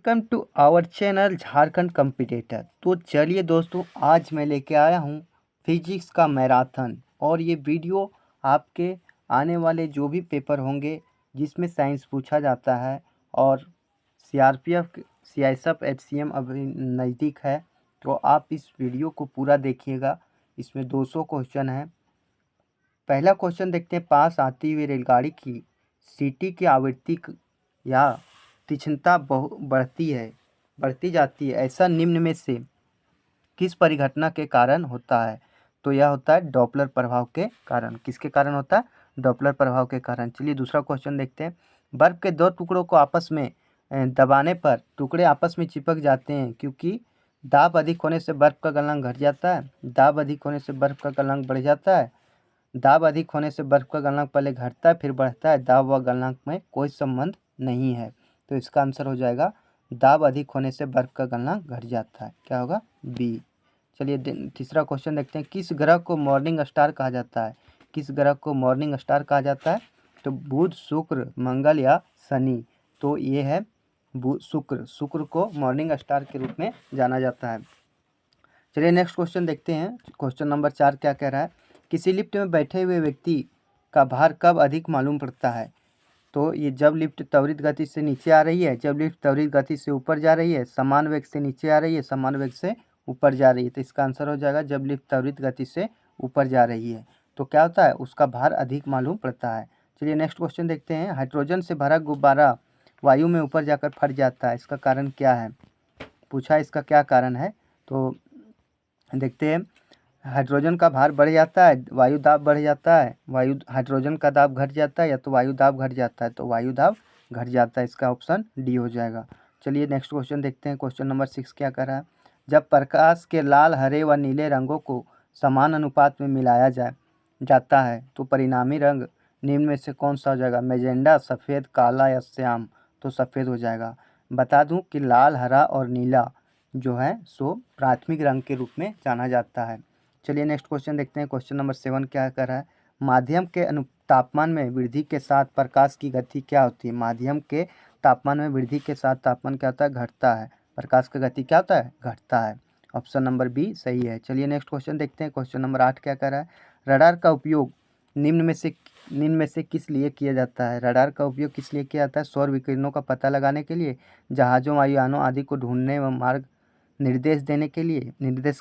Welcome to our channel Jharkhand competitor. तो चलिए दोस्तों, आज मैं लेके आया हूँ फिजिक्स का मैराथन। और ये वीडियो आपके आने वाले जो भी पेपर होंगे जिसमें साइंस पूछा जाता है और सीआरपीएफ सीआईएसएफ एचसीएम अभी नज़दीक है, तो आप इस वीडियो को पूरा देखिएगा। इसमें 200 क्वेश्चन है। पहला क्वेश्चन देखते हैं। पास आती हुई रेलगाड़ी की सीटी की आवृत्ति या तीक्ष्णता बढ़ती जाती है, ऐसा निम्न में से किस परिघटना के कारण होता है? तो यह होता है डॉपलर प्रभाव के कारण। किसके कारण होता है? डॉपलर प्रभाव के कारण। चलिए दूसरा क्वेश्चन देखते हैं। बर्फ के दो टुकड़ों को आपस में दबाने पर टुकड़े आपस में चिपक जाते हैं, क्योंकि दाब अधिक होने से बर्फ का गलनांक घट जाता है, दाब अधिक होने से बर्फ का गलनांक बढ़ जाता है, दाब अधिक होने से बर्फ का गलनांक पहले घटता है फिर बढ़ता है, दाब व गलनांक में कोई संबंध नहीं है। तो इसका आंसर हो जाएगा दाब अधिक होने से बर्फ का गलनांक घट जाता है। क्या होगा? बी। चलिए तीसरा क्वेश्चन देखते हैं। किस ग्रह को मॉर्निंग स्टार कहा जाता है? किस ग्रह को मॉर्निंग स्टार कहा जाता है? तो बुध, शुक्र, मंगल या शनि। तो ये है शुक्र। शुक्र को मॉर्निंग स्टार के रूप में जाना जाता है। चलिए नेक्स्ट क्वेश्चन देखते हैं। क्वेश्चन नंबर 4 क्या कह रहा है? किसी लिफ्ट में बैठे हुए व्यक्ति का भार कब अधिक मालूम पड़ता है? तो ये जब लिफ्ट त्वरित गति से नीचे आ रही है, जब लिफ्ट त्वरित गति से ऊपर जा रही है, समान वेग से नीचे आ रही है, समान वेग से ऊपर जा रही है। तो इसका आंसर हो जाएगा जब लिफ्ट त्वरित गति से ऊपर जा रही है तो क्या होता है? उसका भार अधिक मालूम पड़ता है। चलिए नेक्स्ट क्वेश्चन देखते हैं। हाइड्रोजन से भरा गुब्बारा वायु में ऊपर जाकर फट जाता है, इसका कारण क्या है? पूछा इसका क्या कारण है? तो देखते हैं। हाइड्रोजन का भार बढ़ जाता है, वायु दाब बढ़ जाता है, हाइड्रोजन का दाब घट जाता है, या तो वायु दाब घट जाता है। तो वायु दाब घट जाता है, इसका ऑप्शन डी हो जाएगा। चलिए नेक्स्ट क्वेश्चन देखते हैं। क्वेश्चन नंबर 6 क्या कर रहा है? जब प्रकाश के लाल, हरे व नीले रंगों को समान अनुपात में मिलाया जाता है तो परिणामी रंग निम्न में से कौन सा हो जाएगा? मैजेंडा, सफ़ेद, काला या श्याम। तो सफ़ेद हो जाएगा। बता दूं कि लाल, हरा और नीला जो है सो प्राथमिक रंग के रूप में जाना जाता है। चलिए नेक्स्ट क्वेश्चन देखते हैं। क्वेश्चन नंबर 7 क्या कर रहा है? माध्यम के तापमान में वृद्धि के साथ प्रकाश की गति क्या होती है? माध्यम के तापमान में वृद्धि के साथ तापमान क्या होता है? घटता है। प्रकाश की गति क्या होता है? घटता है। ऑप्शन नंबर बी सही है। चलिए नेक्स्ट क्वेश्चन देखते हैं। क्वेश्चन नंबर 8 क्या कर रहा है? रडार का उपयोग निम्न में से किस लिए किया जाता है? रडार का उपयोग किस लिए किया जाता है? सौर विकिरणों का पता लगाने के लिए, जहाज़ों, वायुयानों आदि को ढूंढने व मार्ग निर्देश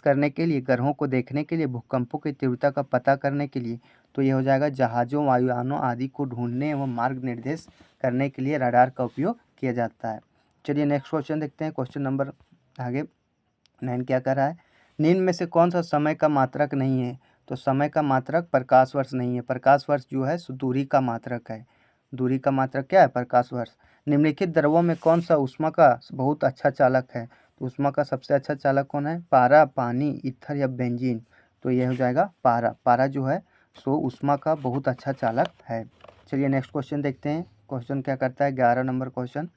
करने के लिए, ग्रहों को देखने के लिए, भूकंपों की तीव्रता का पता करने के लिए। तो ये हो जाएगा जहाज़ों, वायुयानों आदि को ढूंढने एवं मार्ग निर्देश करने के लिए रडार का उपयोग किया जाता है। चलिए नेक्स्ट क्वेश्चन देखते हैं। क्वेश्चन नंबर आगे 9 क्या कर रहा है? निम्न में से कौन सा समय का मात्रक नहीं है? तो समय का मात्रक प्रकाश वर्ष नहीं है। प्रकाश वर्ष जो है दूरी का मात्रक है। दूरी का मात्रक क्या है? प्रकाश वर्ष। निम्नलिखित द्रवों में कौन सा ऊष्मा का बहुत अच्छा चालक है? तो ऊष्मा का सबसे अच्छा चालक कौन है? पारा, पानी, ईथर या बेंजीन। तो यह हो जाएगा पारा। पारा जो है सो ऊष्मा का बहुत अच्छा चालक है। चलिए नेक्स्ट क्वेश्चन देखते हैं। क्वेश्चन क्या करता है? 11 नंबर क्वेश्चन।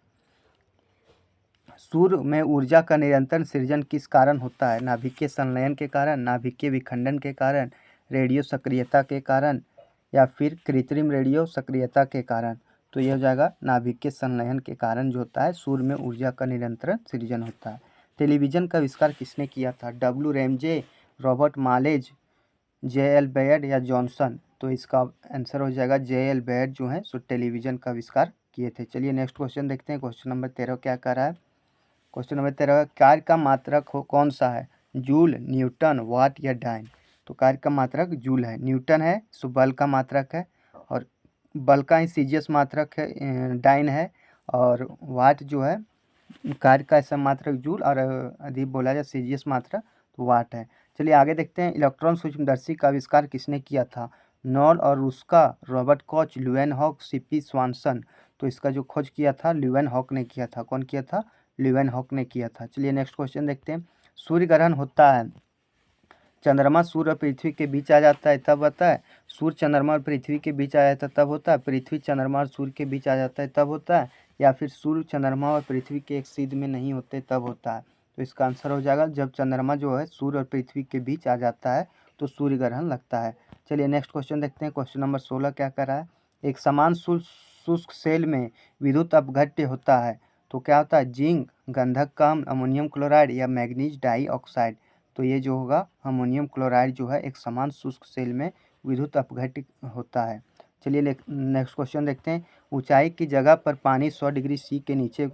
सूर्य में ऊर्जा का निरंतर सृजन किस कारण होता है? नाभिकीय संलयन के कारण, नाभिकीय विखंडन के कारण, रेडियो सक्रियता के कारण या फिर कृत्रिम रेडियो सक्रियता के कारण। तो यह हो जाएगा नाभिकीय संलयन के कारण जो होता है सूर्य में ऊर्जा का निरंतर सृजन होता है। टेलीविज़न का आविष्कार किसने किया था? डब्ल्यू रैमजे, रॉबर्ट मालेज, जे एल बेयड या जॉनसन। तो इसका आंसर हो जाएगा जे एल बेयड जो है सो टेलीविज़न का आविष्कार किए थे। चलिए नेक्स्ट क्वेश्चन देखते हैं। क्वेश्चन नंबर 13 क्या कर रहा है? क्वेश्चन नंबर 13, कार्य का मात्रक कौन सा है? जूल, न्यूटन, वाट या डाइन। तो कार्य का मात्रक जूल है। न्यूटन है सो बल का मात्रक है, और बल का ही सीजीएस मात्रक है डाइन है, और वाट जो है कार्य का ऐसा मात्रक जूल, और अधिक बोला जाए सीजीएस मात्रक तो वाट है। चलिए आगे देखते हैं। इलेक्ट्रॉन सूक्ष्मदर्शी का आविष्कार किसने किया था? नॉल और रुस्का, रॉबर्ट कॉच, ल्यूएनहॉक, सीपी स्वानसन। तो इसका जो खोज किया था ल्यूएनहॉक ने किया था। कौन किया था? ल्यूएनहॉक ने किया था। चलिए नेक्स्ट क्वेश्चन देखते हैं। सूर्य ग्रहण होता है, चंद्रमा सूर्य और पृथ्वी के बीच आ जाता है तब होता है, सूर्य चंद्रमा और पृथ्वी के बीच आ जाता है तब होता है, पृथ्वी चंद्रमा और सूर्य के बीच आ जाता है तब होता है, या फिर सूर्य चंद्रमा और पृथ्वी के एक सीध में नहीं होते तब होता है। तो इसका आंसर हो जाएगा जब चंद्रमा जो है सूर्य और पृथ्वी के बीच आ जाता है तो सूर्य ग्रहण लगता है। चलिए नेक्स्ट क्वेश्चन देखते हैं। क्वेश्चन नंबर 16 क्या कर रहा है? एक समान शुष्क सेल में विद्युत अपघट्य होता है तो क्या होता है, जिंक, गंधक का अम्ल, अमोनियम क्लोराइड या मैग्नीज डाइऑक्साइड। तो ये जो होगा अमोनियम क्लोराइड जो है एक समान शुष्क सेल में विद्युत अपघटित होता है। चलिए नेक्स्ट क्वेश्चन देखते हैं। ऊंचाई की जगह पर पानी 100 डिग्री सी के नीचे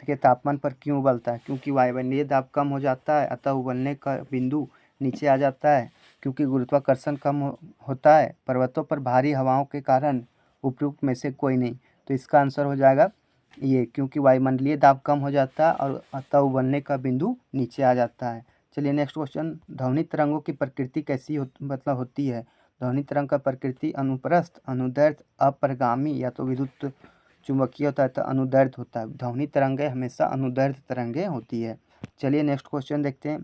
के तापमान पर क्यों उबलता है? क्योंकि वायुमंडलीय दाब कम हो जाता है, अतः उबलने का बिंदु नीचे आ जाता है। क्योंकि गुरुत्वाकर्षण कम होता है। पर्वतों पर भारी हवाओं के कारण। उपयुक्त में से कोई नहीं। तो इसका आंसर हो जाएगा ये, क्योंकि वायुमंडलीय दाब कम हो जाता है और अतः उबलने का बिंदु नीचे आ जाता है। चलिए नेक्स्ट क्वेश्चन। ध्वनि तरंगों की प्रकृति कैसी होती है? ध्वनि तरंग का प्रकृति अनुप्रस्थ, अनुदैर्ध्य, अपरिगामी या तो विद्युत चुंबकीय होता है तो अनुदैर्ध्य होता है। ध्वनि तरंगें हमेशा अनुदैर्ध्य तरंगें होती है। चलिए नेक्स्ट क्वेश्चन देखते हैं।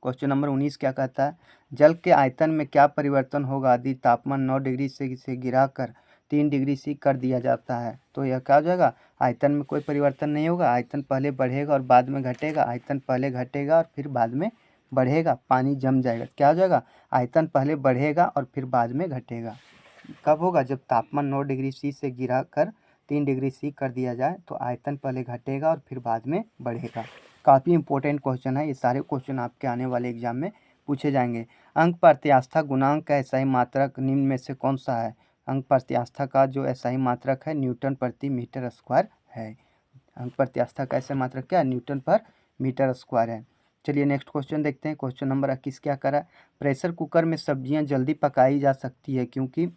क्वेश्चन नंबर 19 क्या कहता है? जल के आयतन में क्या परिवर्तन होगा यदि तापमान 9 डिग्री से गिराकर 3 डिग्री सी कर दिया जाता है? तो यह क्या हो जाएगा? आयतन में कोई परिवर्तन नहीं होगा। आयतन पहले बढ़ेगा और बाद में घटेगा। आयतन पहले घटेगा और फिर बाद में बढ़ेगा। पानी जम जाएगा। क्या हो जाएगा? आयतन पहले बढ़ेगा और फिर बाद में घटेगा। कब होगा? जब तापमान 9 डिग्री सी से गिरा कर 3 डिग्री सी कर दिया जाए तो आयतन पहले घटेगा और फिर बाद में बढ़ेगा। काफ़ी इंपॉर्टेंट क्वेश्चन है। ये सारे क्वेश्चन आपके आने वाले एग्जाम में पूछे जाएंगे। अंक प्रत्यास्था गुणांक का एसआई मात्रक निम्न में से कौन सा है? अंक प्रत्यास्था का जो एसआई मात्रक है न्यूटन प्रति मीटर स्क्वायर है। अंक प्रत्यास्था का एसआई मात्रक क्या है? न्यूटन पर मीटर स्क्वायर है। चलिए नेक्स्ट क्वेश्चन देखते हैं। क्वेश्चन नंबर 21 क्या करा? प्रेशर कुकर में सब्जियां जल्दी पकाई जा सकती है क्योंकि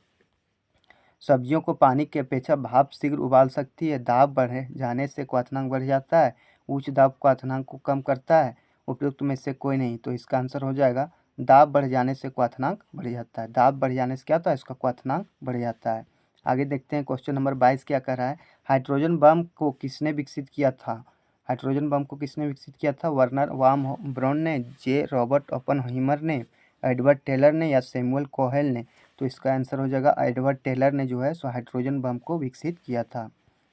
सब्जियों को पानी की अपेक्षा भाप शीघ्र उबाल सकती है। दाब बढ़ जाने से क्वथनांक बढ़ जाता है। उच्च दाब क्वथनांक को कम करता है। उपयुक्त में से कोई नहीं। तो इसका आंसर हो जाएगा दाब बढ़ जाने से क्वथनांक बढ़ जाता है। दाब बढ़ जाने से क्या होता है? इसका क्वथनांक बढ़ जाता है। आगे देखते हैं। क्वेश्चन नंबर 22 क्या कर रहा है? हाइड्रोजन बम को किसने विकसित किया था? हाइड्रोजन बम को किसने विकसित किया था? वर्नर वाम ब्राउन ने, जे रॉबर्ट ओपनहीमर ने, एडवर्ड टेलर ने या सैमुअल कोहेल ने? तो इसका आंसर हो जाएगा एडवर्ड टेलर ने जो है सो हाइड्रोजन बम को विकसित किया था।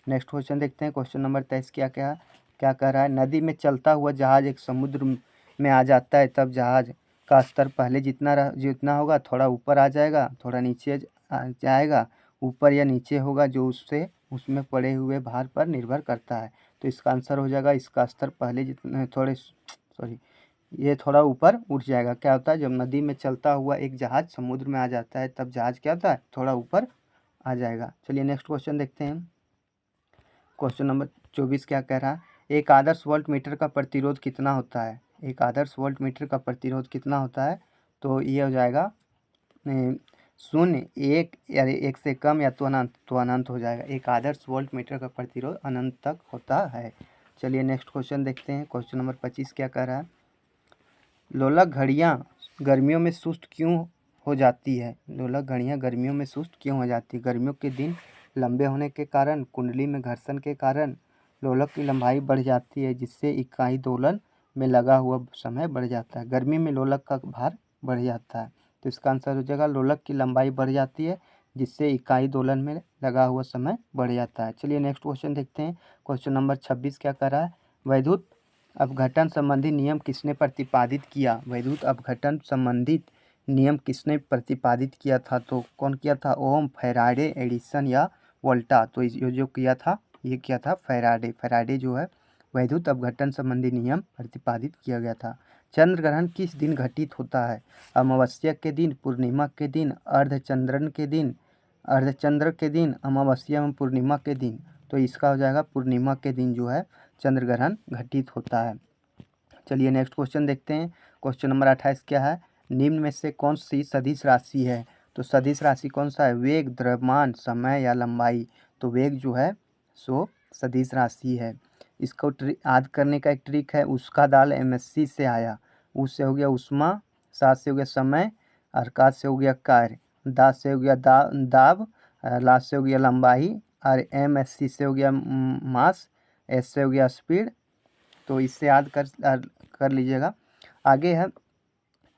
नेक्स्ट क्वेश्चन देखते हैं। क्वेश्चन नंबर 23 क्या कह रहा है? नदी में चलता हुआ जहाज एक समुद्र में आ जाता है तब जहाज का स्तर पहले जितना होगा थोड़ा ऊपर आ जाएगा, थोड़ा नीचे जाएगा, ऊपर या नीचे होगा जो उससे उसमें पड़े हुए भार पर निर्भर करता है। तो इसका आंसर हो जाएगा इसका स्तर पहले जितने ये थोड़ा ऊपर उठ जाएगा। क्या होता है? जब नदी में चलता हुआ एक जहाज समुद्र में आ जाता है तब जहाज क्या होता है? थोड़ा ऊपर आ जाएगा। चलिए नेक्स्ट क्वेश्चन देखते हैं। क्वेश्चन नंबर 24 क्या कह रहा है? एक आदर्श वोल्ट मीटर का प्रतिरोध कितना होता है? एक आदर्श वोल्ट मीटर का प्रतिरोध कितना होता है? तो ये हो जाएगा 0, 1 या 1 से कम या तो अनंत हो जाएगा। एक आदर्श वोल्ट मीटर का प्रतिरोध अनंत तक होता है। चलिए नेक्स्ट क्वेश्चन देखते हैं। क्वेश्चन नंबर 25 क्या कह रहा है? लोलक घड़ियाँ गर्मियों में सुस्त क्यों हो जाती है? लोलक घड़ियाँ गर्मियों में सुस्त क्यों हो जाती है? गर्मियों के दिन लंबे होने के कारण, कुंडली में घर्षण के कारण लोलक की लंबाई बढ़ जाती है जिससे इकाई दोलन में लगा हुआ समय बढ़ जाता है। गर्मी में लोलक का भार बढ़ जाता है। तो इसका आंसर हो जाएगा लोलक की लंबाई बढ़ जाती है जिससे इकाई दोलन में लगा हुआ समय बढ़ जाता है। चलिए नेक्स्ट क्वेश्चन देखते हैं। क्वेश्चन नंबर 26 क्या कर रहा है? वैद्युत अपघटन संबंधी नियम किसने प्रतिपादित किया? वैद्युत अपघटन संबंधित नियम किसने प्रतिपादित किया था? तो कौन किया था? ओम, फैराडे, एडिसन या वोल्टा? तो ये जो किया था ये किया था फैराडे। फैराडे जो है वैद्युत अपघटन संबंधी नियम प्रतिपादित किया गया था। चंद्र ग्रहण किस दिन घटित होता है? अमावस्या के दिन, पूर्णिमा के दिन, अर्धचंद्रन के दिन, अर्धचंद्र के दिन, अमावस्या एवं पूर्णिमा के दिन? तो इसका हो जाएगा पूर्णिमा के दिन जो है चंद्र ग्रहण घटित होता है। चलिए नेक्स्ट क्वेश्चन देखते हैं। क्वेश्चन नंबर 28 क्या है? निम्न में से कौन सी सदिश राशि है? तो सदिश राशि कौन सा है? वेग, द्रव्यमान, समय या लंबाई? तो वेग जो है सो सदिश राशि है। इसको याद करने का एक ट्रिक है। उसका दाल एमएससी से आया। उससे हो गया उष्मा, सात से हो गया समय, अरकात से हो गया कार्य, दास से हो गया दाब, लात से हो गया लंबाई और एमएससी से हो गया मास, एस से हो गया स्पीड। तो इससे याद कर लीजिएगा। आगे है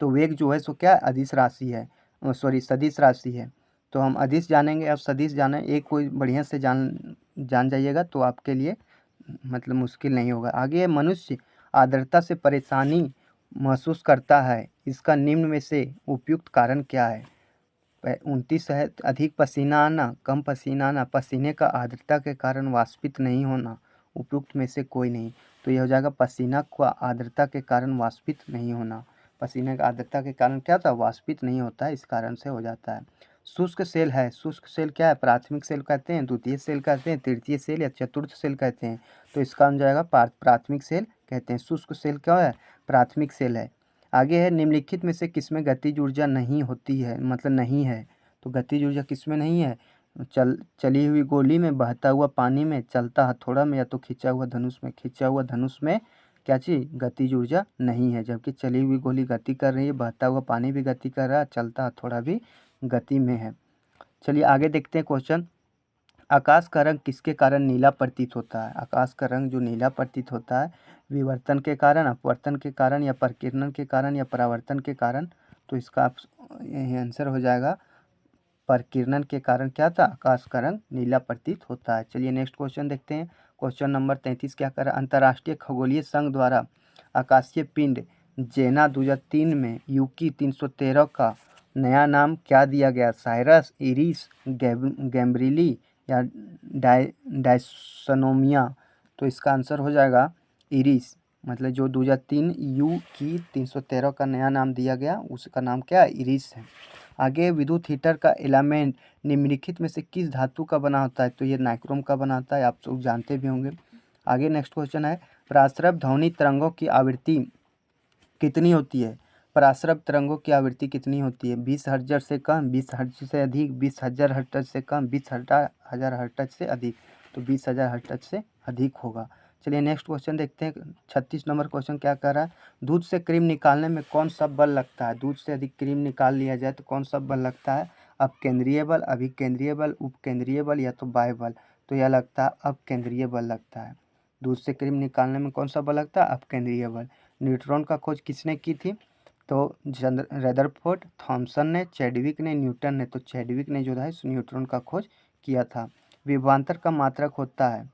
तो वेग जो है सो क्या अदिश राशि है, सॉरी सदिश राशि है। तो हम अदिश जानेंगे। अब सदिश जाने एक कोई बढ़िया से जान जाइएगा तो आपके लिए मतलब मुश्किल नहीं होगा। आगे है मनुष्य आर्द्रता से परेशानी महसूस करता है, इसका निम्न में से उपयुक्त कारण क्या है? 29 है अधिक पसीना आना, कम पसीना आना, पसीने का आर्द्रता के कारण वाष्पित नहीं होना, उपरोक्त में से कोई नहीं। तो यह हो जाएगा पसीना का आर्द्रता के कारण वाष्पित नहीं होना। पसीने का आर्द्रता के कारण क्या होता है, वाष्पित नहीं होता है, इस कारण से हो जाता है। शुष्क सेल है, शुष्क सेल क्या है, प्राथमिक सेल कहते हैं, द्वितीय सेल कहते हैं, तृतीय सेल या चतुर्थ सेल कहते हैं। तो इसका हो जाएगा प्राथमिक सेल कहते हैं। शुष्क सेल क्या है, प्राथमिक सेल है। आगे है निम्नलिखित में से किसमें गतिज ऊर्जा नहीं होती है, मतलब नहीं है। तो गतिज ऊर्जा किसमें नहीं है, चली हुई गोली में, बहता हुआ पानी में, चलता हथौड़ा में, या तो खिंचा हुआ धनुष में। खिंचा हुआ धनुष में क्या चीज़, गतिज ऊर्जा नहीं है, जबकि चली हुई गोली गति कर रही है, बहता हुआ पानी भी गति कर रहा है, चलता हथौड़ा भी गति में है। चलिए आगे देखते हैं क्वेश्चन। आकाश का रंग किसके कारण नीला प्रतीत होता है। आकाश का रंग जो नीला प्रतीत होता है, विवर्तन के कारण, अपवर्तन के कारण, या परिकिरण के कारण, या परावर्तन के कारण। तो इसका आंसर हो जाएगा परिकिरण के कारण क्या था, आकाश का रंग नीला प्रतीत होता है। चलिए नेक्स्ट क्वेश्चन देखते हैं। क्वेश्चन नंबर 33 क्या कर रहा है, अंतर्राष्ट्रीय खगोलीय संघ द्वारा आकाशीय पिंड जेना 2003 में यूकी 313 का नया नाम क्या दिया गया, साइरस, इरिस, गैम्ब्रिली या डायसोनोमिया। तो इसका आंसर हो जाएगा इरिस, मतलब जो 2003 यू की 313 का नया नाम दिया गया उसका नाम क्या है, इरिस है। आगे विद्युत हीटर का एलिमेंट निम्नलिखित में से किस धातु का बना होता है। तो ये नाइक्रोम का बना होता है, आप सब जानते भी होंगे। आगे नेक्स्ट क्वेश्चन है, पराश्रव ध्वनि तरंगों की आवृत्ति कितनी होती है। पराश्रव तरंगों की आवृत्ति कितनी होती है, 20 हर्ट्ज से कम, 20 हर्ट्ज से अधिक, 20,000 हर्ट्ज से कम, 20,000 हर्ट्ज से अधिक। तो 20,000 हर्ट्ज से अधिक होगा। चलिए नेक्स्ट क्वेश्चन देखते हैं। 36 नंबर क्वेश्चन क्या कर रहा है, दूध से क्रीम निकालने में कौन सा बल लगता है। दूध से अधिक क्रीम निकाल लिया जाए तो कौन सा बल लगता है, अपकेंद्रीय बल, अभिकेंद्रीय बल, उपकेंद्रीय बल, या तो बाह्य बल। तो यह लगता है अपकेंद्रीय बल लगता है। दूध से क्रीम निकालने में कौन सा बल लगता है, अपकेंद्रीय बल। न्यूट्रॉन का खोज किसने की थी, तो रदरफोर्ड, थॉमसन ने, चैडविक ने, न्यूटन ने। तो चैडविक ने जो है न्यूट्रॉन का खोज किया था। विभवांतर का मात्रक होता है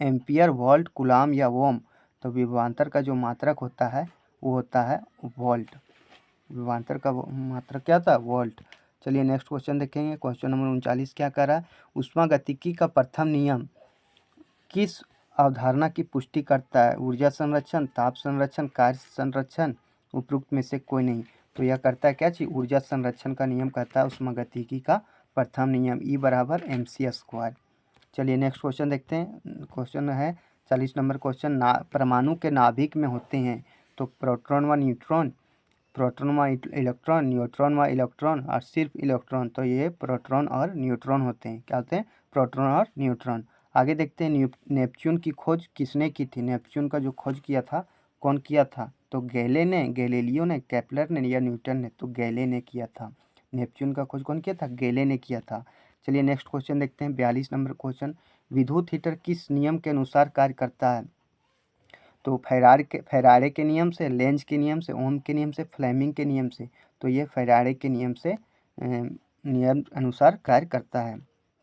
एम्पियर, वोल्ट, कूलाम या ओम। तो विभवांतर का जो मात्रक होता है वो होता है वोल्ट। विभवांतर का मात्रक क्या था, वोल्ट। चलिए नेक्स्ट क्वेश्चन देखेंगे। क्वेश्चन नंबर 39 क्या कर रहा है, ऊष्मागतिकी का प्रथम नियम किस अवधारणा की पुष्टि करता है। ऊर्जा संरक्षण, ताप संरक्षण, कार्य संरक्षण, उपरोक्त में से कोई नहीं। तो यह करता है क्या चीज़, ऊर्जा संरक्षण का नियम कहता है ऊष्मागतिकी का प्रथम नियम, E बराबर mc²। चलिए नेक्स्ट क्वेश्चन देखते हैं। क्वेश्चन है 40 नंबर क्वेश्चन, परमाणु के नाभिक में होते हैं तो प्रोटॉन व न्यूट्रॉन, प्रोटॉन व इलेक्ट्रॉन, न्यूट्रॉन व इलेक्ट्रॉन, और सिर्फ इलेक्ट्रॉन। तो ये प्रोटॉन और न्यूट्रॉन होते हैं, क्या होते हैं, प्रोटॉन और न्यूट्रॉन। आगे देखते हैं नेपच्यून की खोज किसने की थी। नेपच्यून का जो खोज किया था कौन किया था, तो गैले ने, गैलीलियो ने, केपलर ने, या न्यूटन ने। तो गैले ने किया था। नेपच्यून का खोज कौन किया था, गैले ने किया था। चलिए नेक्स्ट क्वेश्चन देखते हैं। 42 नंबर क्वेश्चन, विद्युत हीटर किस नियम के अनुसार कार्य करता है। तो फैराडे के नियम से, लेंज के नियम से, ओम के नियम से, फ्लेमिंग के नियम से। तो ये फैराडे के नियम से नियम अनुसार कार्य करता है।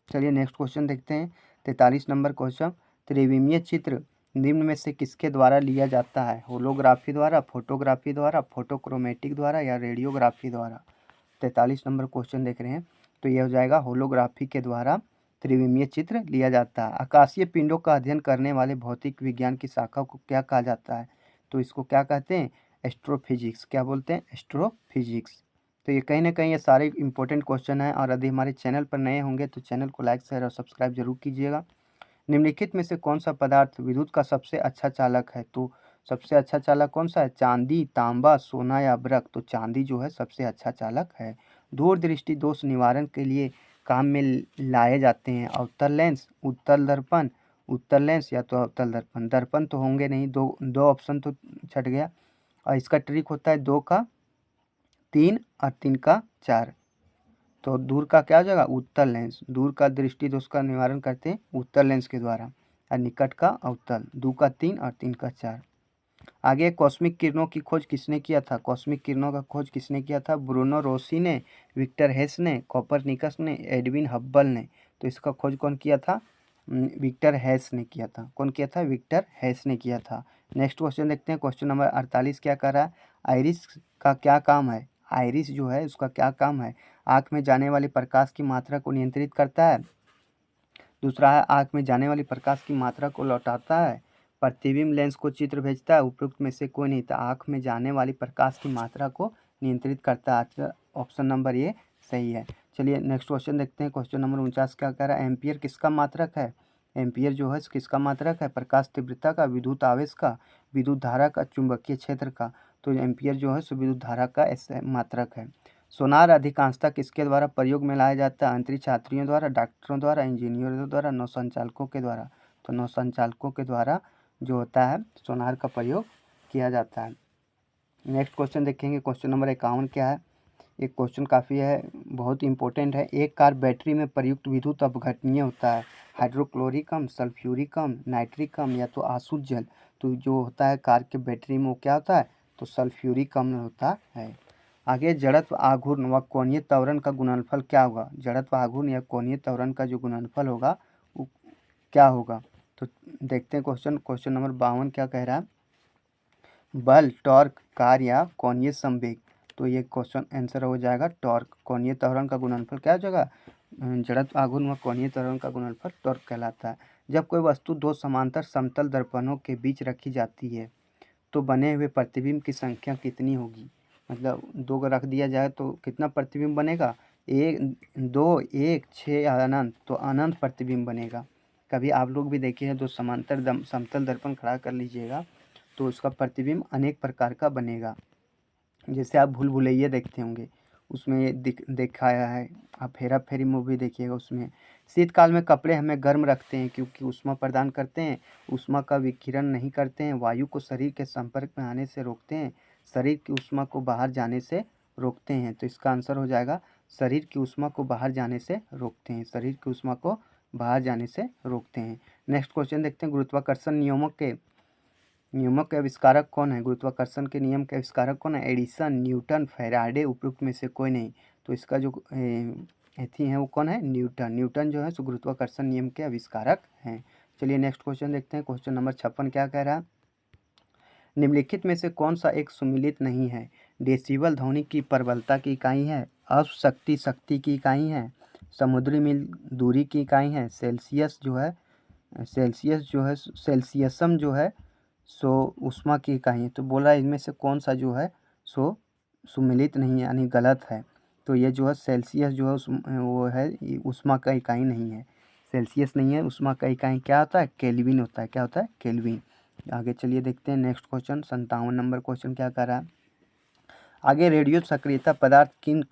चलिए नेक्स्ट क्वेश्चन देखते हैं। 43 नंबर क्वेश्चन, त्रिविमीय चित्र निम्न में से किसके द्वारा लिया जाता है। होलोग्राफी द्वारा, फोटोग्राफी द्वारा, फोटोक्रोमेटिक द्वारा, या रेडियोग्राफी द्वारा। 43 नंबर क्वेश्चन देख रहे हैं। तो यह हो जाएगा होलोग्राफी के द्वारा त्रिविमीय चित्र लिया जाता है। आकाशीय पिंडों का अध्ययन करने वाले भौतिक विज्ञान की शाखा को क्या कहा जाता है। तो इसको क्या कहते हैं, एस्ट्रोफिजिक्स। क्या बोलते हैं, एस्ट्रोफिजिक्स। तो ये कहीं ना कहीं ये सारे इंपॉर्टेंट क्वेश्चन हैं, और यदि हमारे चैनल पर नए होंगे तो चैनल को लाइक, शेयर और सब्सक्राइब जरूर कीजिएगा। निम्नलिखित में से कौन सा पदार्थ विद्युत का सबसे अच्छा चालक है। तो सबसे अच्छा चालक कौन सा है, चांदी, तांबा, सोना या अभ्रक। तो चांदी जो है सबसे अच्छा चालक है। दूरदृष्टि दोष निवारण के लिए काम में लाए जाते हैं अवतल लेंस, उत्तल दर्पण, उत्तल लेंस, या तो अवतल दर्पण। दर्पण तो होंगे नहीं, दो दो ऑप्शन तो छट गया। और इसका ट्रिक होता है 2 का 3 और 3 का 4। तो दूर का क्या हो जाएगा, उत्तल लेंस। दूर का दृष्टि दोष का निवारण करते हैं उत्तल लेंस के द्वारा, और निकट का अवतल। 2 का 3 और 3 का 4। आगे कॉस्मिक किरणों की खोज किसने किया था। कॉस्मिक किरणों का खोज किसने किया था, ब्रूनो रोसी ने, विक्टर हेस ने, कोपरनिकस ने, एडविन हब्बल ने। तो इसका खोज कौन किया था, विक्टर हेस ने किया था। कौन किया था, विक्टर हेस ने किया था। नेक्स्ट क्वेश्चन देखते हैं। क्वेश्चन नंबर 48 क्या कर रहा है, आइरिस का क्या काम है। आइरिस जो है उसका क्या काम है, आँख में जाने वाले प्रकाश की मात्रा को नियंत्रित करता है। दूसरा है आँख में जाने वाली प्रकाश की मात्रा को लौटाता है, प्रतिबिंब लेंस को चित्र भेजता है, उपयुक्त में से कोई नहीं। तो आँख में जाने वाली प्रकाश की मात्रा को नियंत्रित करता है। आज का ऑप्शन नंबर ये सही है। चलिए नेक्स्ट क्वेश्चन देखते हैं। क्वेश्चन नंबर 49 क्या कह रहा है, एम्पियर किसका मात्रक है। एम्पियर जो है किसका मात्रक है, प्रकाश तीव्रता का, विद्युत आवेश का, विद्युत धारा का, चुंबकीय क्षेत्र का। तो एम्पियर जो है सो विद्युत धारा का ऐसे मात्रक है। सोनार अधिकांशतः किसके द्वारा प्रयोग में लाया जाता है, अंतरिक्ष यात्रियों द्वारा, डॉक्टरों द्वारा, इंजीनियरों द्वारा, नौसंचालकों के द्वारा। तो नौसंचालकों के द्वारा जो होता है सोनार का प्रयोग किया जाता है। नेक्स्ट क्वेश्चन देखेंगे। क्वेश्चन नंबर 51 क्या है, एक क्वेश्चन काफ़ी है, बहुत इंपॉर्टेंट है। एक कार बैटरी में प्रयुक्त विद्युत अपघटनीय होता है, हाइड्रोक्लोरिकम, सल्फ्यूरिकम, नाइट्रिकम या तो आसुत जल। तो जो होता है कार के बैटरी में वो क्या होता है, तो सल्फ्यूरिकम होता है। आगे जड़त्व आघूर्ण व कोणीय त्वरण का गुणनफल क्या होगा। जड़त्व आघूर्ण या कोणीय त्वरण का जो गुणनफल होगा वो क्या होगा। तो देखते हैं क्वेश्चन नंबर 52 क्या कह रहा है, बल, टॉर्क, कार या कोणीय संवेग। तो ये क्वेश्चन आंसर हो जाएगा टॉर्क। कोणीय त्वरण का गुणनफल क्या हो जाएगा, जड़त्व आघूर्ण व कोणीय त्वरण का गुणनफल टॉर्क कहलाता है। जब कोई वस्तु दो समांतर समतल दर्पणों के बीच रखी जाती है तो बने हुए प्रतिबिंब की संख्या कितनी होगी। मतलब दो को रख दिया जाए तो कितना प्रतिबिंब बनेगा, 1, 2, 1, 6 या अनंत। तो अनंत प्रतिबिंब बनेगा। कभी आप लोग भी देखिए दो समांतर समतल दर्पण खड़ा कर लीजिएगा तो उसका प्रतिबिंब अनेक प्रकार का बनेगा। जैसे आप भूल भुलैया देखते होंगे, उसमें दिखाया है। आप हेरा फेरी मूवी देखिएगा, उसमें शीतकाल में कपड़े हमें गर्म रखते हैं क्योंकि ऊष्मा प्रदान करते हैं, ऊष्मा का विकिरण नहीं करते हैं, वायु को शरीर के संपर्क में आने से रोकते हैं, शरीर की ऊष्मा को बाहर जाने से रोकते हैं। तो इसका आंसर हो जाएगा शरीर की ऊष्मा को बाहर जाने से रोकते हैं, शरीर की ऊष्मा को बाहर जाने से रोकते हैं। नेक्स्ट क्वेश्चन देखते हैं, गुरुत्वाकर्षण नियमों के आविष्कारक कौन है। गुरुत्वाकर्षण के नियम के आविष्कारक कौन है, एडिसन, न्यूटन, फैराडे, उपयुक्त में से कोई नहीं। तो इसका जो एथी है वो कौन है, न्यूटन जो है सो गुरुत्वाकर्षण नियम के आविष्कारक हैं। चलिए नेक्स्ट क्वेश्चन देखते हैं। क्वेश्चन नंबर 56 क्या कह रहा है, निम्नलिखित में से कौन सा एक सुमिलित नहीं है। डेसिबल ध्वनि की प्रबलता की इकाई है, अश्व शक्ति की इकाई है, समुद्री मील दूरी की इकाई है, सेल्सियस जो है सेल्सियसम जो है सो ऊष्मा की इकाई है। तो बोला इनमें से कौन सा जो है सो सुमिलित नहीं है यानी गलत है। तो ये जो है सेल्सियस जो है वो है ऊष्मा का इकाई नहीं है, सेल्सियस नहीं है। ऊष्मा का इकाई क्या होता है, केल्विन होता है। क्या होता है, केल्विन। आगे चलिए देखते हैं नेक्स्ट क्वेश्चन। 57 नंबर क्वेश्चन क्या कर रहा है, आगे रेडियो सक्रियता पदार्थ किन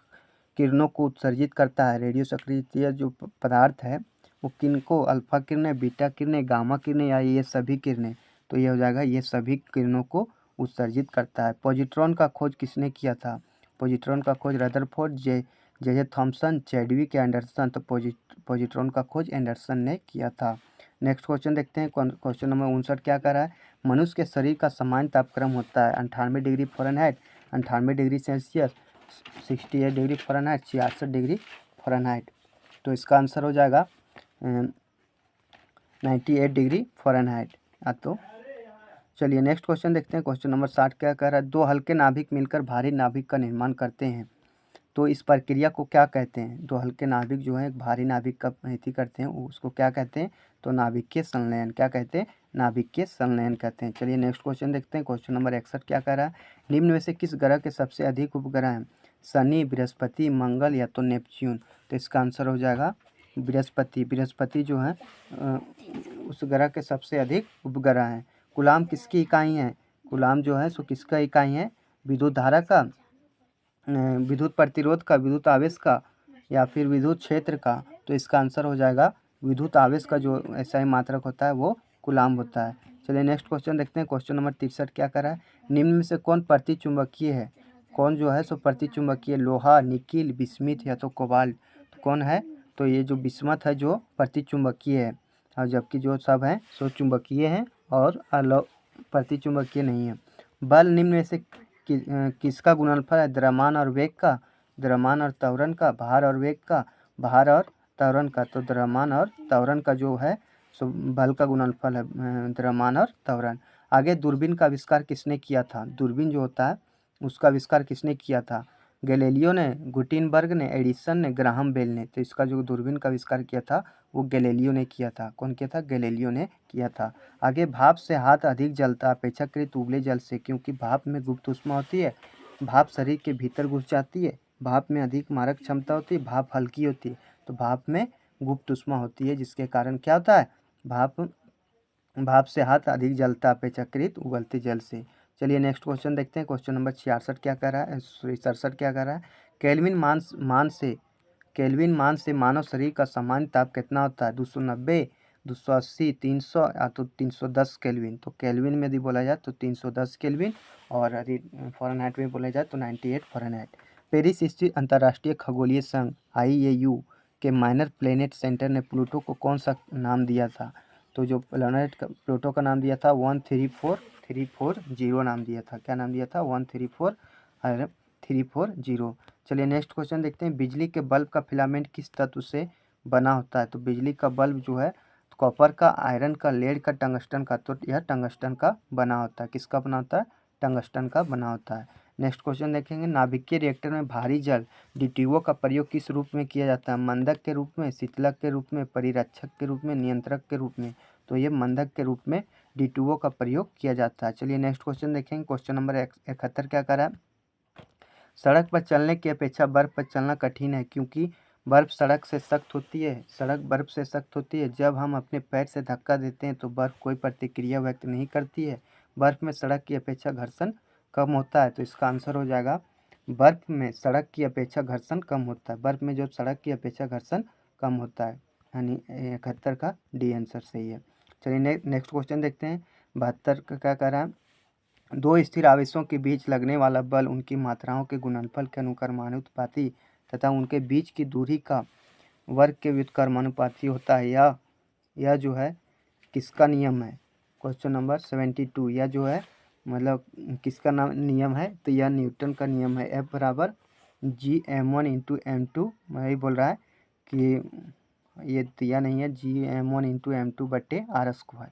किरणों को उत्सर्जित करता है। रेडियो सक्रिय जो पदार्थ है वो किन को, अल्फा किरणें, बीटा किरणें, गामा किरणें या ये सभी किरणें। तो ये हो जाएगा ये सभी किरणों को उत्सर्जित करता है। पॉजिट्रॉन का खोज किसने किया था। पॉजिट्रॉन का खोज रदरफोर्ड, जे थॉमसन, चैडविक या एंडरसन। तो पॉजिट्रॉन का खोज एंडरसन ने किया था। नेक्स्ट क्वेश्चन देखते हैं। क्वेश्चन नंबर 59 क्या कर रहा है, मनुष्य के शरीर का सामान्य तापक्रम होता है 98 degree Fahrenheit, 98 degree Celsius, 68 degree Fahrenheit, 66 degree Fahrenheit. तो इसका आंसर हो जाएगा 98 डिग्री फ़ारेनहाइट। तो चलिए नेक्स्ट क्वेश्चन देखते हैं। क्वेश्चन नंबर 60 क्या कह रहा है, दो हल्के नाभिक मिलकर भारी नाभिक का निर्माण करते हैं तो इस प्रक्रिया को क्या कहते हैं। दो हल्के नाभिक जो है एक भारी नाभिक का खेती करते हैं उसको क्या कहते हैं, तो नाभिकीय संलयन। क्या कहते हैं, नाभिकीय संलयन कहते हैं। चलिए नेक्स्ट क्वेश्चन देखते हैं। क्वेश्चन नंबर 61 क्या कह रहा है, निम्न में से किस ग्रह के सबसे अधिक उपग्रह हैं, शनि, बृहस्पति, मंगल या तो नेपच्यून। तो इसका आंसर हो जाएगा बृहस्पति। बृहस्पति जो है उस ग्रह के सबसे अधिक उपग्रह हैं। कूलाम किसकी इकाई है, कूलाम जो है सो किसका इकाई है, विद्युत धारा का, विद्युत प्रतिरोध का, विद्युत आवेश का या फिर विद्युत क्षेत्र का। तो इसका आंसर हो जाएगा विद्युत आवेश का जो ऐसा ही मात्रक होता है वो कूलाम होता है। चलिए नेक्स्ट क्वेश्चन देखते हैं। क्वेश्चन नंबर 63 क्या कर रहा है, निम्न में से कौन प्रतिचुंबकीय है। कौन जो है सो प्रतिचुंबकीय, लोहा, निकिल, बिस्मिथ या तो कोबाल्ट। तो कौन है, तो ये जो बिस्मथ है जो प्रतिचुंबकीय है और जबकि जो सब हैं सो चुंबकीय हैं और प्रतिचुंबकीय नहीं है। बल निम्न में से किसका गुणनफल है, द्रव्यमान और वेग का, द्रव्यमान और त्वरण का, भार और वेग का, भार और त्वरण का। तो द्रव्यमान और त्वरण का जो है सो बल का गुणनफल है द्रव्यमान और त्वरण। आगे दूरबीन का आविष्कार किसने किया था, दूरबीन जो होता है उसका आविष्कार किसने किया था। गैलीलियो ने, गुटेनबर्ग ने, एडिसन ने, ग्राहम बेल ने। तो इसका जो दूरबीन का आविष्कार किया था वो गैलीलियो ने किया था। कौन किया था? गैलीलियो ने किया था। आगे, भाप से हाथ अधिक जलता अपेक्षाकृत उबले जल से, क्योंकि भाप में गुप्त ऊष्मा होती है, भाप शरीर के भीतर घुस जाती है, भाप में अधिक मारक क्षमता होती है, भाप हल्की होती है, तो भाप में गुप्त ऊष्मा होती है, जिसके कारण क्या होता है? भाप भाप से हाथ अधिक जलता अपेक्षाकृत उबलते जल से। चलिए नेक्स्ट क्वेश्चन देखते हैं। क्वेश्चन नंबर 66 क्या कर रहा है, सॉरी 67 क्या कर रहा है? केल्विन मान से मानव शरीर का सामान्य ताप कितना होता है? 290, 280, 300 या तो 310 केल्विन। तो केल्विन में यदि बोला जाए तो 310 केल्विन, और यदि फ़ारेनहाइट में बोला जाए तो 98 फ़ारेनहाइट। पेरिस स्थित अंतर्राष्ट्रीय खगोलीय संघ IAU के माइनर प्लेनेट सेंटर ने प्लूटो को कौन सा नाम दिया था? तो जो प्लूटो का नाम दिया था 134,340 नाम दिया था। क्या नाम दिया था? 134,340। चलिए नेक्स्ट क्वेश्चन देखते हैं। बिजली के बल्ब का फिलामेंट किस तत्व से बना होता है? तो बिजली का बल्ब जो है कॉपर का, आयरन का, लेड का, टंगस्टन का। तो यह टंगस्टन का बना होता है। किसका बना होता है? टंगस्टन का बना होता है। नेक्स्ट क्वेश्चन देखेंगे। नाभिकीय रिएक्टर में भारी जल डिट्यूबों का प्रयोग किस रूप में किया जाता है? मंदक के रूप में, शीतलक के रूप में, परिरक्षक के रूप में, नियंत्रक के रूप में। तो ये मंदक के रूप में डिट्यूबों का प्रयोग किया जाता है। चलिए नेक्स्ट क्वेश्चन देखेंगे। क्वेश्चन नंबर 71 क्या करा है? सड़क पर चलने की अपेक्षा बर्फ पर चलना कठिन है, क्योंकि बर्फ सड़क से सख्त होती है। सड़क बर्फ से सख्त होती है। जब हम अपने पैर से धक्का देते हैं तो बर्फ कोई प्रतिक्रिया व्यक्त नहीं करती है। बर्फ में सड़क की अपेक्षा घर्षण कम होता है। तो इसका आंसर हो जाएगा, बर्फ में सड़क की अपेक्षा घर्षण कम होता है। बर्फ में जो सड़क की अपेक्षा घर्षण कम होता है, यानी 71 का डी आंसर सही है। चलिए नेक्स्ट क्वेश्चन देखते हैं। 72 का क्या कह रहा है? दो स्थिर आवेशों के बीच लगने वाला बल उनकी मात्राओं के गुणनफल के अनुक्रमानुपाती तथा उनके बीच की दूरी का वर्ग के व्युत्क्रमानुपाती होता है। यह जो है किसका नियम है? Question number 72। यह जो है मतलब किसका नियम है? तो यह न्यूटन का नियम है। F बराबर Gm1 इंटू M2। वही बोल रहा है कि ये दिया नहीं है, Gm1 इंटू M2 बट्टे R स्क्वायर।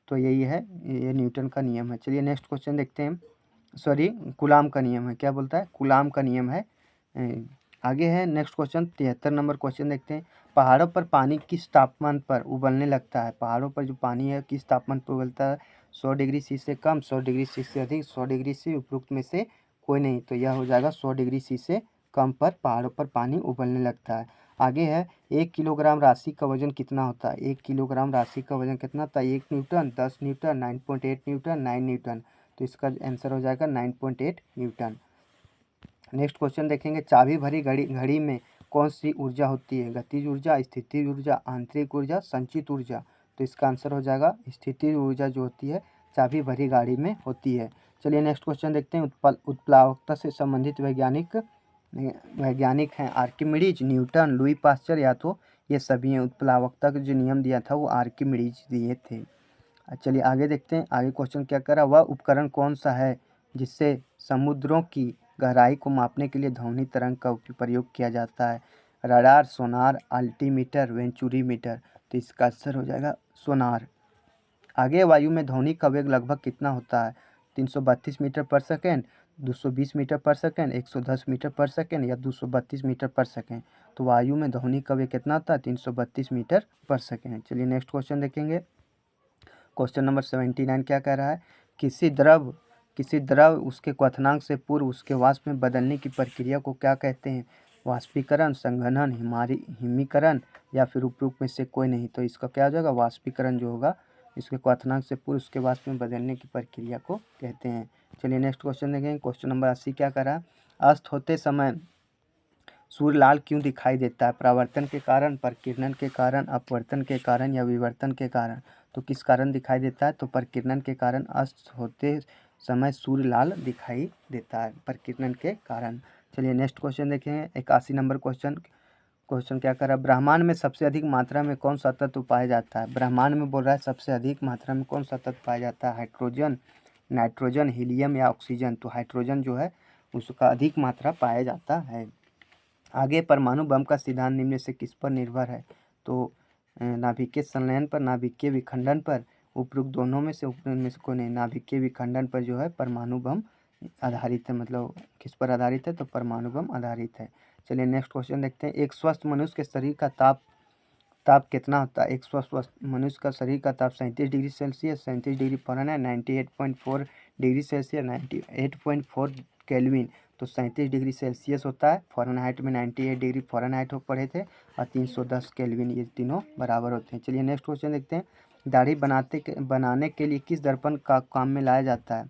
तो यही है, ये न्यूटन का नियम है। चलिए नेक्स्ट क्वेश्चन देखते हैं। सॉरी, कूलाम का नियम है। क्या बोलता है? कूलाम का नियम है। आगे है नेक्स्ट क्वेश्चन। 73 नंबर क्वेश्चन देखते हैं। पहाड़ों पर पानी किस तापमान पर उबलने लगता है? पहाड़ों पर जो पानी है किस तापमान पर उबलता है? 100 डिग्री सी से कम, 100 डिग्री सी से अधिक, 100 डिग्री सी, उपरोक्त में से कोई नहीं। तो यह हो जाएगा 100 डिग्री सी से कम पर पहाड़ों पर पानी उबलने लगता है। आगे है, 1 किलोग्राम राशि का वजन कितना होता है? 1 किलोग्राम राशि का वजन कितना होता है? 1 न्यूटन, 10 न्यूटन, 9.8 न्यूटन, 9 न्यूटन। तो इसका आंसर हो जाएगा 9.8 न्यूटन। नेक्स्ट क्वेश्चन देखेंगे। चाबी भरी घड़ी में कौन सी ऊर्जा होती है? गतिज ऊर्जा, स्थितिज ऊर्जा, आंतरिक ऊर्जा, संचित ऊर्जा। तो इसका आंसर हो जाएगा स्थितिज ऊर्जा जो होती है चाबी भरी गाड़ी में होती है। चलिए नेक्स्ट क्वेश्चन देखते हैं। उत्प्लावकता से संबंधित वैज्ञानिक हैं आर्किमिडीज, न्यूटन, लुई पास्चर, या तो ये सभी हैं। उत्प्लावकता का जो नियम दिया था वो आर्किमिडीज दिए थे। चलिए आगे देखते हैं। आगे क्वेश्चन क्या करा? वह उपकरण कौन सा है जिससे समुद्रों की गहराई को मापने के लिए ध्वनि तरंग का प्रयोग किया जाता है? रडार, सोनार, अल्टीमीटर, वेंचुरीमीटर। तो इसका आंसर हो जाएगा सोनार। आगे, वायु में ध्वनि का वेग लगभग कितना होता है? 332 मीटर पर सेकेंड, 220 मीटर पर सेकेंड, 110 मीटर पर सेकेंड, या 232 मीटर पर सेकेंड। तो वायु में ध्वनि का वेग कितना होता है? 332 मीटर पर सेकेंड। चलिए नेक्स्ट क्वेश्चन देखेंगे। क्वेश्चन नंबर 79 क्या कह रहा है? किसी द्रव उसके क्वथनांक से पूर्व उसके वाष्प में बदलने की प्रक्रिया को क्या कहते हैं? वाष्पीकरण, संघनन, हिमीकरण, या फिर उपरोक्त में से कोई नहीं। तो इसका क्या हो जाएगा? वाष्पीकरण जो होगा, इसके क्वथनांक से पूर्व उसके वाष्प में बदलने की प्रक्रिया को कहते हैं। चलिए नेक्स्ट क्वेश्चन देखेंगे। क्वेश्चन नंबर 80 क्या कर रहा है? अस्त होते समय सूर्य लाल क्यों दिखाई देता है? परावर्तन के कारण, प्रकीर्णन के कारण, अपवर्तन के कारण, या विवर्तन के कारण। तो किस कारण दिखाई देता है? तो प्रकीर्णन के कारण अस्त होते समय सूर्य लाल दिखाई देता है, प्रकीर्णन के कारण। चलिए नेक्स्ट क्वेश्चन देखेंगे। 81 नंबर क्वेश्चन क्या कर रहा है? ब्रह्मांड में सबसे अधिक मात्रा में कौन सा तत्व पाया जाता है? ब्रह्मांड में बोल रहा है सबसे अधिक मात्रा में कौन सा तत्व पाया जाता है? हाइड्रोजन, नाइट्रोजन, हीलियम, या ऑक्सीजन। तो हाइड्रोजन जो है उसका अधिक मात्रा पाया जाता है। आगे, परमाणु बम का सिद्धांत निम्न से किस पर निर्भर है? तो नाभिकीय संलयन पर, नाभिकीय विखंडन पर, उपरोक्त दोनों में से कोई नहीं। नाभिकीय विखंडन पर जो है परमाणु बम आधारित है, मतलब किस पर आधारित है, तो परमाणु बम आधारित है। चलिए नेक्स्ट क्वेश्चन देखते हैं। एक स्वस्थ मनुष्य के शरीर का ताप कितना होता है? एक स्वस्थ मनुष्य का शरीर का ताप 37 degree Celsius, 37 degree Fahrenheit, 98.4 degree Celsius, 98.4 kelvin. तो 37 डिग्री सेल्सियस होता है, फ़ारेनहाइट में 98 डिग्री फ़ारेनहाइट हो पढ़े थे, और 310 केल्विन, ये तीनों बराबर होते हैं। चलिए नेक्स्ट क्वेश्चन देखते हैं। दाढ़ी बनाने के लिए किस दर्पण का काम में लाया जाता है?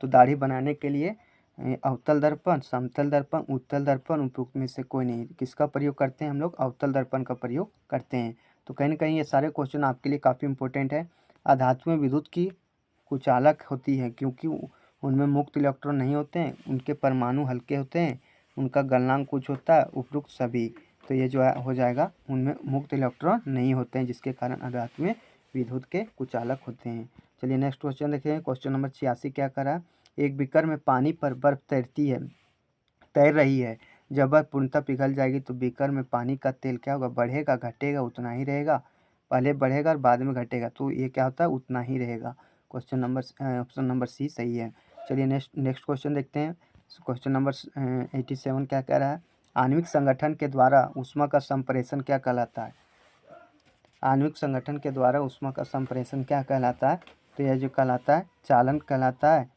तो दाढ़ी बनाने के लिए अवतल दर्पण, समतल दर्पण, उत्तल दर्पण, उपयुक्त में से कोई नहीं। किसका प्रयोग करते हैं हम लोग? अवतल दर्पण का प्रयोग करते हैं। तो कहीं ना कहीं ये सारे क्वेश्चन आपके लिए काफ़ी इंपॉर्टेंट है। अधातु में विद्युत की कुचालक होती है क्योंकि उनमें मुक्त इलेक्ट्रॉन नहीं होते हैं, उनके परमाणु हल्के होते हैं, उनका गलनांक कुछ होता है, उपयुक्त सभी। तो ये जो है हो जाएगा, उनमें मुक्त इलेक्ट्रॉन नहीं होते हैं, जिसके कारण अधातु में विद्युत के कुचालक होते हैं। चलिए नेक्स्ट क्वेश्चन देखें। क्वेश्चन नंबर 86 क्या करा? एक बीकर में पानी पर बर्फ तैर रही है। जब बर्फ पूर्णतः पिघल जाएगी तो बीकर में पानी का तेल क्या होगा? बढ़ेगा, घटेगा, उतना ही रहेगा? पहले बढ़ेगा और बाद में घटेगा, तो ये क्या होता है? उतना ही रहेगा। ऑप्शन नंबर सी सही है। चलिए नेक्स्ट क्वेश्चन देखते हैं। क्वेश्चन नंबर 87 क्या कह रहा है? आणविक संगठन के द्वारा ऊष्मा का संप्रेषण क्या कहलाता है? आणविक संगठन के द्वारा ऊष्मा का संप्रेषण क्या कहलाता है? तो यह जो कहलाता है, चालन कहलाता है,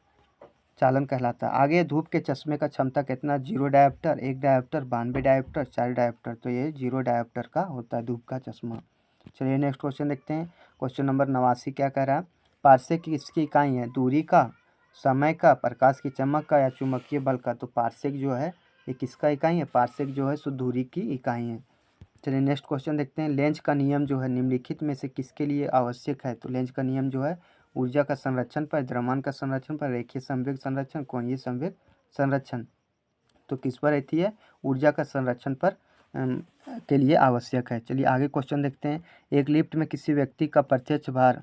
चालन कहलाता है। आगे धूप के चश्मे का क्षमता कितना? 0 डायोप्टर, 1 डायोप्टर, 92 डायोप्टर, 4 डायोप्टर। तो ये 0 डायोप्टर का होता है धूप का चश्मा। चलिए नेक्स्ट क्वेश्चन देखते हैं। क्वेश्चन नंबर 89 क्या कह रहा है? पारसेक की किसकी इकाई है? दूरी का, समय का, प्रकाश की चमक का, या चुंबकीय बल का? तो पारसेक जो है ये किसका इकाई है? पारसेक जो है सो दूरी की इकाई है। चलिए नेक्स्ट क्वेश्चन देखते हैं। लेंज का नियम जो है निम्नलिखित में से किसके लिए आवश्यक है? तो लेंज का नियम जो है ऊर्जा का संरक्षण पर, द्रव्यमान का संरक्षण पर, रेखीय संवेग संरक्षण, कोणीय संवेग संरक्षण। तो किस पर रहती है? ऊर्जा का संरक्षण पर के लिए आवश्यक है। चलिए आगे क्वेश्चन देखते हैं। एक लिफ्ट में किसी व्यक्ति का प्रत्यक्ष भार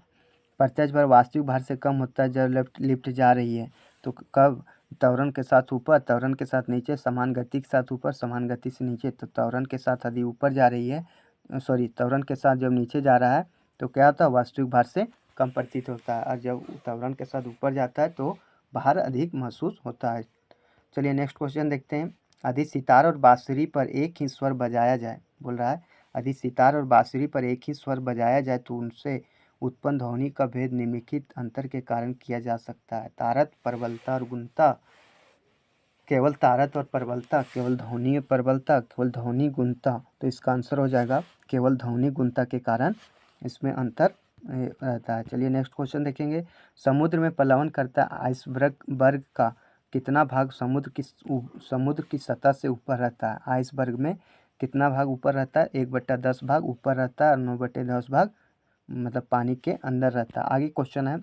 वास्तविक भार से कम होता है जब लिफ्ट जा रही है। तो कब? त्वरण के साथ ऊपर, त्वरण के साथ नीचे, समान गति के साथ ऊपर, समान गति से नीचे। तो त्वरण के साथ यदि ऊपर जा रही है, त्वरण के साथ जब नीचे जा रहा है तो क्या होता है? वास्तविक भार से कम प्रतीत होता है, और जब त्वरण के साथ ऊपर जाता है तो भार अधिक महसूस होता है। चलिए नेक्स्ट क्वेश्चन देखते हैं। यदि सितार और बांसुरी पर एक ही स्वर बजाया जाए, बोल रहा है यदि सितार और बांसुरी पर एक ही स्वर बजाया जाए तो उनसे उत्पन्न ध्वनि का भेद निम्नलिखित अंतर के कारण किया जा सकता है। तारत, प्रबलता और गुणता, केवल तारत और प्रबलता, केवल ध्वनि प्रबलता, केवल ध्वनि गुणता। तो इसका आंसर हो जाएगा केवल ध्वनि गुणता के कारण इसमें अंतर रहता है। चलिए नेक्स्ट क्वेश्चन देखेंगे। समुद्र में प्लवन करता आइसबर्ग बर्ग का कितना भाग समुद्र की सतह से ऊपर रहता है? आइसबर्ग में कितना भाग ऊपर रहता है? 1/10 भाग ऊपर रहता है, और 9/10 भाग मतलब पानी के अंदर रहता है। आगे क्वेश्चन है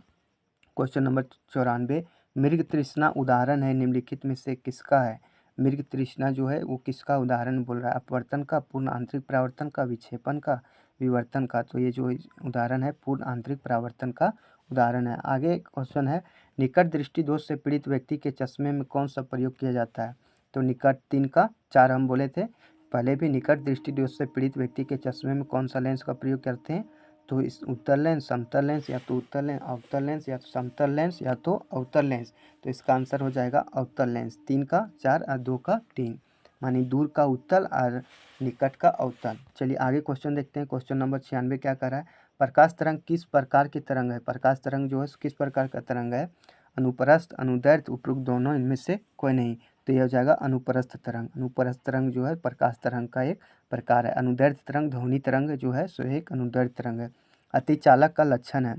क्वेश्चन नंबर 94। मृग तृष्णा उदाहरण है निम्नलिखित में से किसका है? मृग तृष्णा जो है वो किसका उदाहरण बोल रहा है? अपवर्तन का, पूर्ण आंतरिक परावर्तन का, विक्षेपण का, विवर्तन का। तो ये जो उदाहरण है पूर्ण आंतरिक परावर्तन का उदाहरण है। आगे क्वेश्चन है निकट दृष्टि दोष से पीड़ित व्यक्ति के चश्मे में कौन सा प्रयोग किया जाता है? तो निकट 3 का 4 हम बोले थे पहले भी। निकट दृष्टि दोष से पीड़ित व्यक्ति के चश्मे में कौन सा लेंस का प्रयोग करते हैं? तो इस उत्तल लेंस, समतल लेंस, या तो उत्तल लेंस, अवतल लेंस, या तो समतल लेंस, या तो अवतल लेंस। तो इसका आंसर हो जाएगा अवतल लेंस। 3 का 4 और 2 का 3, मानी दूर का उत्तल और निकट का अवतल। चलिए आगे क्वेश्चन देखते हैं। क्वेश्चन नंबर 96 क्या कर रहा है? प्रकाश तरंग किस प्रकार की तरंग है? प्रकाश तरंग जो है किस प्रकार का तरंग है? अनुप्रस्थ, अनुदैर्ध्य, उपयुक्त दोनों, इनमें से कोई नहीं। तो यह हो जाएगा अनुप्रस्थ तरंग। अनुप्रस्थ तरंग जो है प्रकाश तरंग का एक प्रकार है। अनुदैर्ध्य तरंग, ध्वनि तरंग जो है सो एक अनुदैर्ध्य तरंग है। अतिचालक का लक्षण है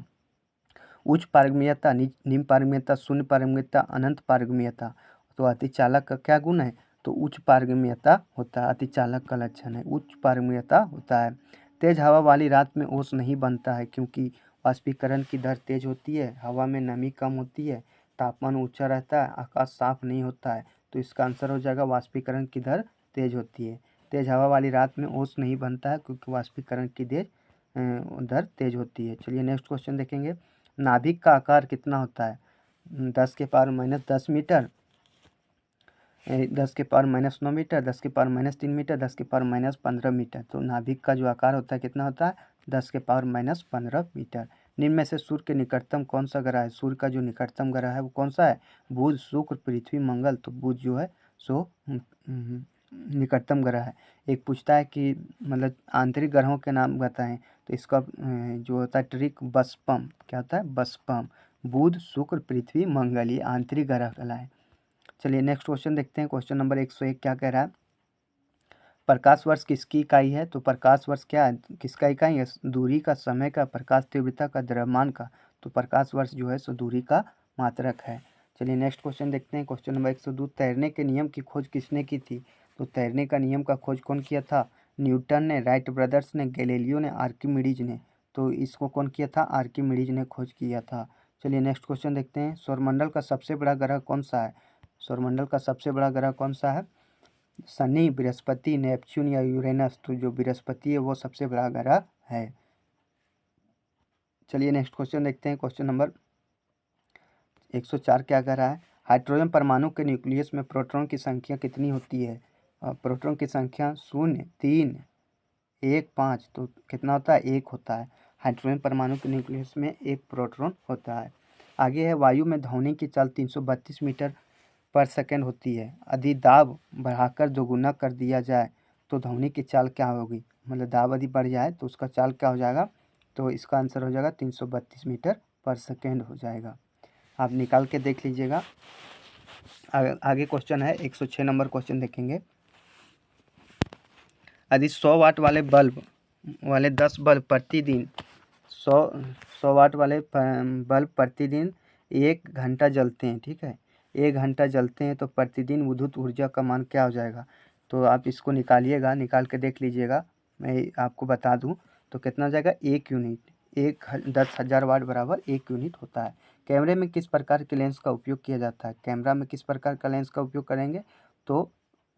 उच्च पारगम्यता, निम्न पारगम्यता, शून्य पारगम्यता, अनंत पारगम्यता। तो अतिचालक का क्या गुण है? तो उच्च पारगम्यता होता है। अतिचालक का लक्षण है उच्च पारगम्यता होता है। तेज हवा वाली रात में ओस नहीं बनता है क्योंकि वाष्पीकरण की दर तेज होती है, हवा में नमी कम होती है, तापमान ऊंचा रहता है, आकाश साफ नहीं होता है। तो इसका आंसर हो जाएगा वाष्पीकरण की दर तेज होती है। तेज हवा वाली रात में ओस नहीं बनता है क्योंकि वाष्पीकरण की दर तेज होती है। चलिए नेक्स्ट क्वेश्चन देखेंगे। नाभिक का आकार कितना होता है? 10⁻⁻10 मीटर, 10⁻⁻9 मीटर, 10⁻⁻3 मीटर, 10⁻⁻15 मीटर। तो नाभिक का जो आकार होता है कितना होता है? 10⁻⁻15 मीटर। निम्न में से सूर्य के निकटतम कौन सा ग्रह है? सूर्य का जो निकटतम ग्रह है वो कौन सा है? बुध, शुक्र, पृथ्वी, मंगल। तो बुध जो है सो निकटतम ग्रह है। एक पूछता है कि मतलब आंतरिक ग्रहों के नाम बताएं, तो इसका जो होता है ट्रिक बसपम, क्या होता है? बसपम। बुध, शुक्र, पृथ्वी, मंगल, ये आंतरिक ग्रह कहलाए। चलिए नेक्स्ट क्वेश्चन देखते हैं। क्वेश्चन नंबर 101 क्या कह रहा है? प्रकाश वर्ष किसकी इकाई है? तो प्रकाश वर्ष क्या है, किसका इकाई है? दूरी का, समय का, प्रकाश तीव्रता का, द्रव्यमान का। तो प्रकाश वर्ष जो है सो दूरी का मात्रक है। चलिए नेक्स्ट क्वेश्चन देखते हैं। क्वेश्चन नंबर 102 तैरने के नियम की खोज किसने की थी? तो तैरने का नियम का खोज कौन किया था? न्यूटन ने, राइट ब्रदर्स ने, गैलीलियो ने, आर्किमिडीज ने। तो इसको कौन किया था? आर्किमिडीज ने खोज किया था। चलिए नेक्स्ट क्वेश्चन देखते हैं। सौरमंडल का सबसे बड़ा ग्रह कौन सा है? सौरमंडल का सबसे बड़ा ग्रह कौन सा है? शनि, बृहस्पति, नेपच्यून या यूरेनस। तो जो बृहस्पति है वो सबसे बड़ा ग्रह है। चलिए नेक्स्ट क्वेश्चन देखते हैं। क्वेश्चन नंबर 104 क्या कह रहा है? हाइड्रोजन परमाणु के न्यूक्लियस में प्रोटॉन की संख्या कितनी होती है? प्रोटॉन की संख्या 0, 3, 1, 5। तो कितना होता है? 1 होता है। हाइड्रोजन परमाणु के न्यूक्लियस में 1 प्रोटॉन होता है। आगे है वायु में ध्वनि की चाल 332 मीटर पर सेकंड होती है। यदि दाब बढ़ाकर दोगुना कर दिया जाए तो ध्वनि की चाल क्या होगी? मतलब दाब यदि बढ़ जाए तो उसका चाल क्या हो जाएगा? तो इसका आंसर हो जाएगा 332 मीटर पर सेकेंड हो जाएगा। आप निकाल के देख लीजिएगा। आगे क्वेश्चन है 106 नंबर क्वेश्चन देखेंगे। यदि 100 वाट वाले बल्ब वाले 10 बल्ब प्रतिदिन 100 वाट वाले बल्ब प्रतिदिन 1 घंटा जलते हैं, ठीक है, 1 घंटा जलते हैं तो प्रतिदिन विद्युत ऊर्जा का मान क्या हो जाएगा? तो आप इसको निकालिएगा, निकाल के देख लीजिएगा। मैं आपको बता दूं तो कितना हो जाएगा? 1 यूनिट। 10,000 वाट बराबर 1 यूनिट होता है। कैमरे में किस प्रकार के लेंस का उपयोग किया जाता है? कैमरा में किस प्रकार का लेंस का उपयोग करेंगे? तो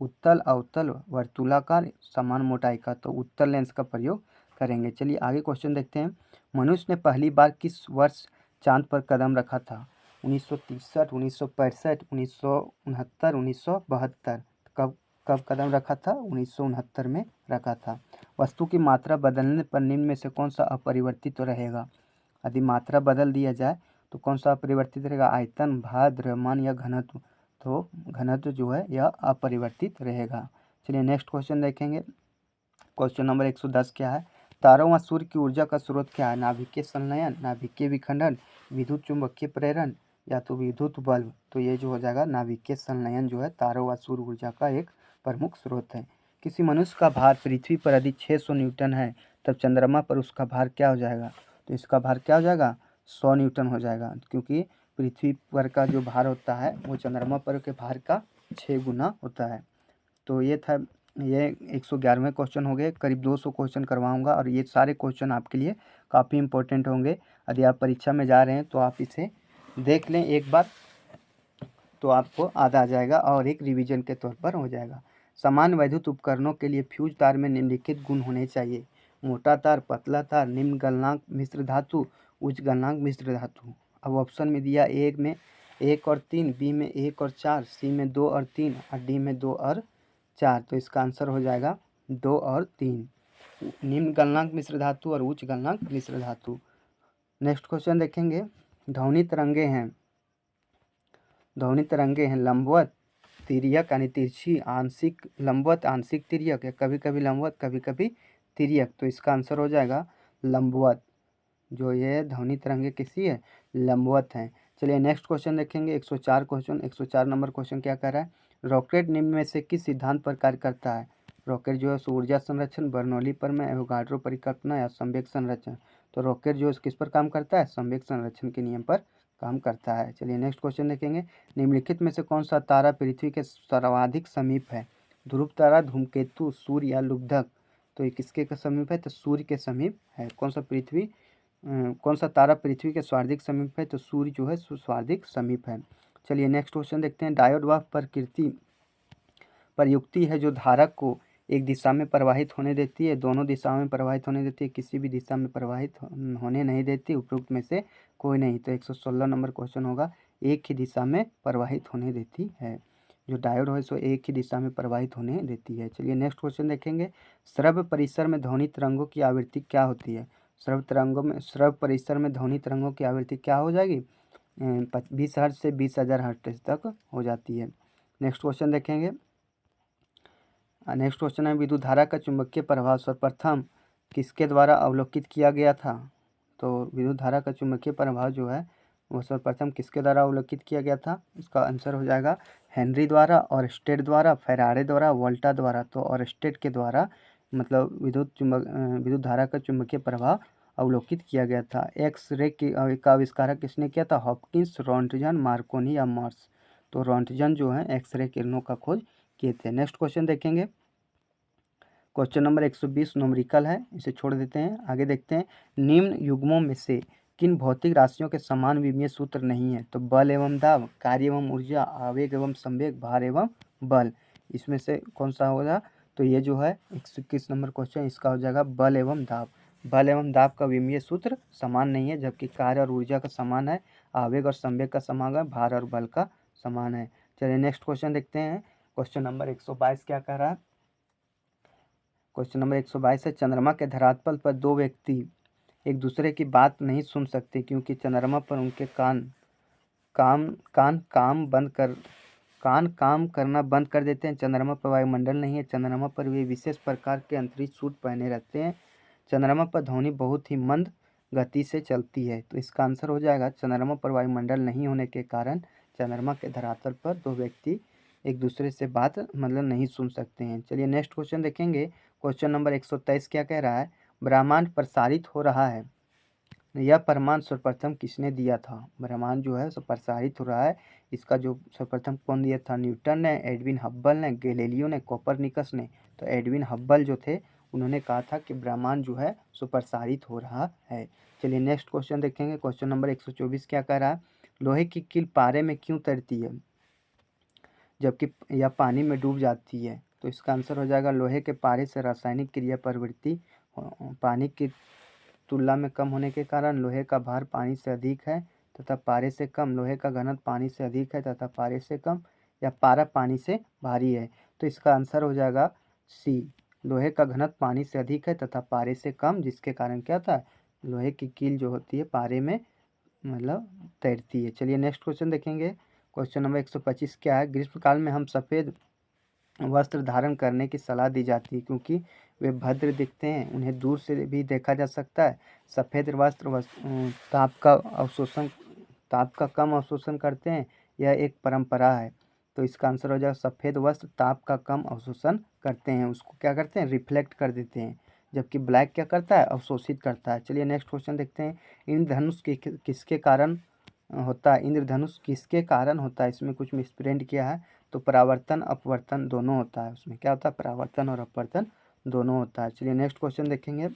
उत्तल, अवतल, वर्तुलाकार, समान मोटाई का। तो उत्तल लेंस का प्रयोग करेंगे। चलिए आगे क्वेश्चन देखते हैं। मनुष्य ने पहली बार किस वर्ष चांद पर कदम रखा था? 1963, 1965, 1969, 1972। कब कब कदम रखा था? 1969 में रखा था। वस्तु की मात्रा बदलने पर निम्न में से कौन सा अपरिवर्तित तो रहेगा? यदि मात्रा बदल दिया जाए तो कौन सा अपरिवर्तित रहेगा? आयतन, भार, द्रव्यमान या घनत्व। तो घनत्व जो है यह अपरिवर्तित रहेगा। चलिए नेक्स्ट क्वेश्चन देखेंगे। क्वेश्चन नंबर 110 क्या है? तारों व सूर्य की ऊर्जा का स्रोत क्या है? नाभिकीय संलयन, नाभिकीय विखंडन, विद्युत चुंबकीय प्रेरण या तो विद्युत बल्ब। तो ये जो हो जाएगा नाभिकीय संलयन जो है तारों व सूर्य ऊर्जा का एक प्रमुख स्रोत है। किसी मनुष्य का भार पृथ्वी पर यदि 600 न्यूटन है तब चंद्रमा पर उसका भार क्या हो जाएगा? तो इसका भार क्या हो जाएगा? 100 न्यूटन हो जाएगा, क्योंकि पृथ्वी पर का जो भार होता है वो चंद्रमा पर के भार का 6 गुना होता है। तो ये था, ये 111वें क्वेश्चन हो गए। करीब 200 क्वेश्चन करवाऊंगा और ये सारे क्वेश्चन आपके लिए काफ़ी इंपॉर्टेंट होंगे। यदि आप परीक्षा में जा रहे हैं तो आप इसे देख लें एक बार, तो आपको आधा आ जाएगा और एक रिवीजन के तौर पर हो जाएगा। समान वैद्युत उपकरणों के लिए फ्यूज तार में निम्नलिखित गुण होने चाहिए? मोटा तार, पतला तार, निम्न गलनांक मिश्र धातु, उच्च गलनांक मिश्र धातु। अब ऑप्शन में दिया ए में 1 और 3, बी में 1 और 4, सी में 2 और 3 और डी में 2 और 4। तो इसका आंसर हो जाएगा 2 और 3, निम्न गलनांक मिश्र धातु और उच्च गलनांक मिश्र धातु। नेक्स्ट क्वेश्चन देखेंगे। ध्वनि तरंगे हैं ध्वनि तरंगे हैं लंबवत, तिर्यक यानी तिरछी, आंशिक लंबवत, आंशिक तिर्यक, या कभी कभी लंबवत कभी कभी तिर्यक। तो इसका आंसर हो जाएगा लंबवत। जो ये ध्वनि तरंगे किसी है? लंबवत हैं। चलिए नेक्स्ट क्वेश्चन देखेंगे। 104 क्वेश्चन, 104 नंबर क्वेश्चन क्या कह रहा है? रॉकेट निम्न में से किस सिद्धांत पर कार्य करता है? रॉकेट जो है ऊर्जा संरक्षण, बर्नौली प्रमेय, एवोगाड्रो परिकल्पना या संवेग संरक्षण। तो रॉकेट जो है किस पर काम करता है? संवेग संरक्षण के नियम पर काम करता है। चलिए नेक्स्ट क्वेश्चन देखेंगे। निम्नलिखित में से कौन सा तारा पृथ्वी के सर्वाधिक समीप है? ध्रुव तारा, धूमकेतु, सूर्य या लुब्धक। तो ये किसके समीप है? तो सूर्य के समीप है। कौन सा तारा पृथ्वी के सर्वाधिक समीप है? तो सूर्य जो है सर्वाधिक समीप है। चलिए नेक्स्ट क्वेश्चन देखते हैं। डायोड वह प्रकृति प्रयुक्ति है जो धारक को एक दिशा में प्रवाहित होने देती है, दोनों दिशाओं में प्रवाहित होने देती है, किसी भी दिशा में प्रवाहित होने नहीं देती, उपरोक्त में से कोई नहीं। तो 116 नंबर क्वेश्चन होगा, एक ही दिशा में प्रवाहित होने देती है। जो डायोड है सो एक ही दिशा में प्रवाहित होने देती है। चलिए नेक्स्ट क्वेश्चन देखेंगे। श्रव्य परिसर में ध्वनि तरंगों की आवृत्ति क्या होती है? श्रव्य परिसर में ध्वनि तरंगों की आवृत्ति क्या हो जाएगी, 20 हर्ट्ज से 20,000 हर्ट्ज तक हो जाती है। नेक्स्ट क्वेश्चन देखेंगे। नेक्स्ट क्वेश्चन है विद्युत धारा का चुंबकीय प्रभाव सर्वप्रथम किसके द्वारा अवलोकित किया गया था। तो विद्युत धारा का चुंबकीय प्रभाव जो है वो सर्वप्रथम किसके द्वारा अवलोकित किया गया था, इसका आंसर हो जाएगा हेनरी द्वारा, और स्टेट द्वारा, फेराडे द्वारा, वोल्टा द्वारा। तो और स्टेट के द्वारा मतलब विद्युत धारा का चुंबकीय प्रभाव अवलोकित किया गया था। एक्स रे का आविष्कारक किसने किया था, हॉपकिंस, रॉन्टजन, मार्कोनी या मॉर्स। तो रॉन्टजन जो है एक्सरे किरणों का खोज किए थे। नेक्स्ट क्वेश्चन देखेंगे। क्वेश्चन नंबर 120 न्यूमेरिकल है, इसे छोड़ देते हैं, आगे देखते हैं। निम्न युग्मों में से किन भौतिक राशियों के समान विमीय सूत्र नहीं है। तो बल एवं दाब, कार्य एवं ऊर्जा, आवेग एवं संवेग, भार एवं बल, इसमें से कौन सा होगा। तो ये जो है 121 नंबर क्वेश्चन, इसका हो जाएगा बल एवं दाब। बल एवं दाब का विमीय सूत्र समान नहीं है, जबकि कार्य और ऊर्जा का समान है, आवेग और संवेग का समान है, भार और बल का समान है। चलिए नेक्स्ट क्वेश्चन देखते हैं। क्वेश्चन नंबर 122 क्या कह रहा है। क्वेश्चन नंबर 122 है चंद्रमा के धरातल पर दो व्यक्ति एक दूसरे की बात नहीं सुन सकते क्योंकि चंद्रमा पर उनके कान काम करना बंद कर देते हैं। चंद्रमा पर वायुमंडल नहीं है, चंद्रमा पर वे विशेष प्रकार के अंतरिक्ष सूट पहने रहते हैं। चंद्रमा पर ध्वनि बहुत ही मंद गति से चलती है। तो इसका आंसर हो जाएगा चंद्रमा पर वायुमंडल नहीं होने के कारण चंद्रमा के धरातल पर दो व्यक्ति एक दूसरे से बात मतलब नहीं सुन सकते हैं। चलिए नेक्स्ट क्वेश्चन देखेंगे। क्वेश्चन नंबर 123 क्या कह रहा है, ब्रह्मांड प्रसारित हो रहा है, यह प्रमाण सर्वप्रथम किसने दिया था। ब्रह्मांड जो है सब प्रसारित हो रहा है, इसका जो सर्वप्रथम कौन दिया था, न्यूटन ने, एडविन हब्बल ने, गैलीलियो ने, कोपरनिकस ने। तो एडविन हब्बल जो थे उन्होंने कहा था कि ब्रह्मांड जो है सो प्रसारित हो रहा है। चलिए नेक्स्ट क्वेश्चन देखेंगे। क्वेश्चन नंबर 124 क्या कह रहा है, लोहे की कील पारे में क्यों तैरती है जबकि यह पानी में डूब जाती है। तो इसका आंसर हो जाएगा लोहे के पारे से रासायनिक क्रिया प्रवृत्ति पानी की तुलना में कम होने के कारण लोहे का भार पानी से अधिक है तथा पारे से कम, लोहे का घनत्व पानी से अधिक है तथा पारे से कम, या पारा पानी से भारी है। तो इसका आंसर हो जाएगा सी, लोहे का घनत्व पानी से अधिक है तथा पारे से कम, जिसके कारण क्या था, लोहे की कील जो होती है पारे में मतलब तैरती है। चलिए नेक्स्ट क्वेश्चन देखेंगे। क्वेश्चन नंबर 125 क्या है, ग्रीष्मकाल में हम सफ़ेद वस्त्र धारण करने की सलाह दी जाती है क्योंकि वे भद्र दिखते हैं, उन्हें दूर से भी देखा जा सकता है। सफ़ेद वस्त्र ताप का कम अवशोषण करते हैं, यह एक परंपरा है। तो इसका आंसर हो जाएगा सफ़ेद वस्त्र ताप का कम अवशोषण करते हैं, उसको क्या करते हैं, रिफ्लेक्ट कर देते हैं, जबकि ब्लैक क्या करता है, अवशोषित करता है। चलिए नेक्स्ट क्वेश्चन देखते हैं। इंद्रधनुष किसके कारण होता है, इंद्रधनुष किसके कारण होता है, इसमें कुछ मिसप्रिंट किया है। तो परावर्तन अपवर्तन दोनों होता है, उसमें क्या होता है, परावर्तन और अपवर्तन दोनों होता है। चलिए नेक्स्ट क्वेश्चन देखेंगे।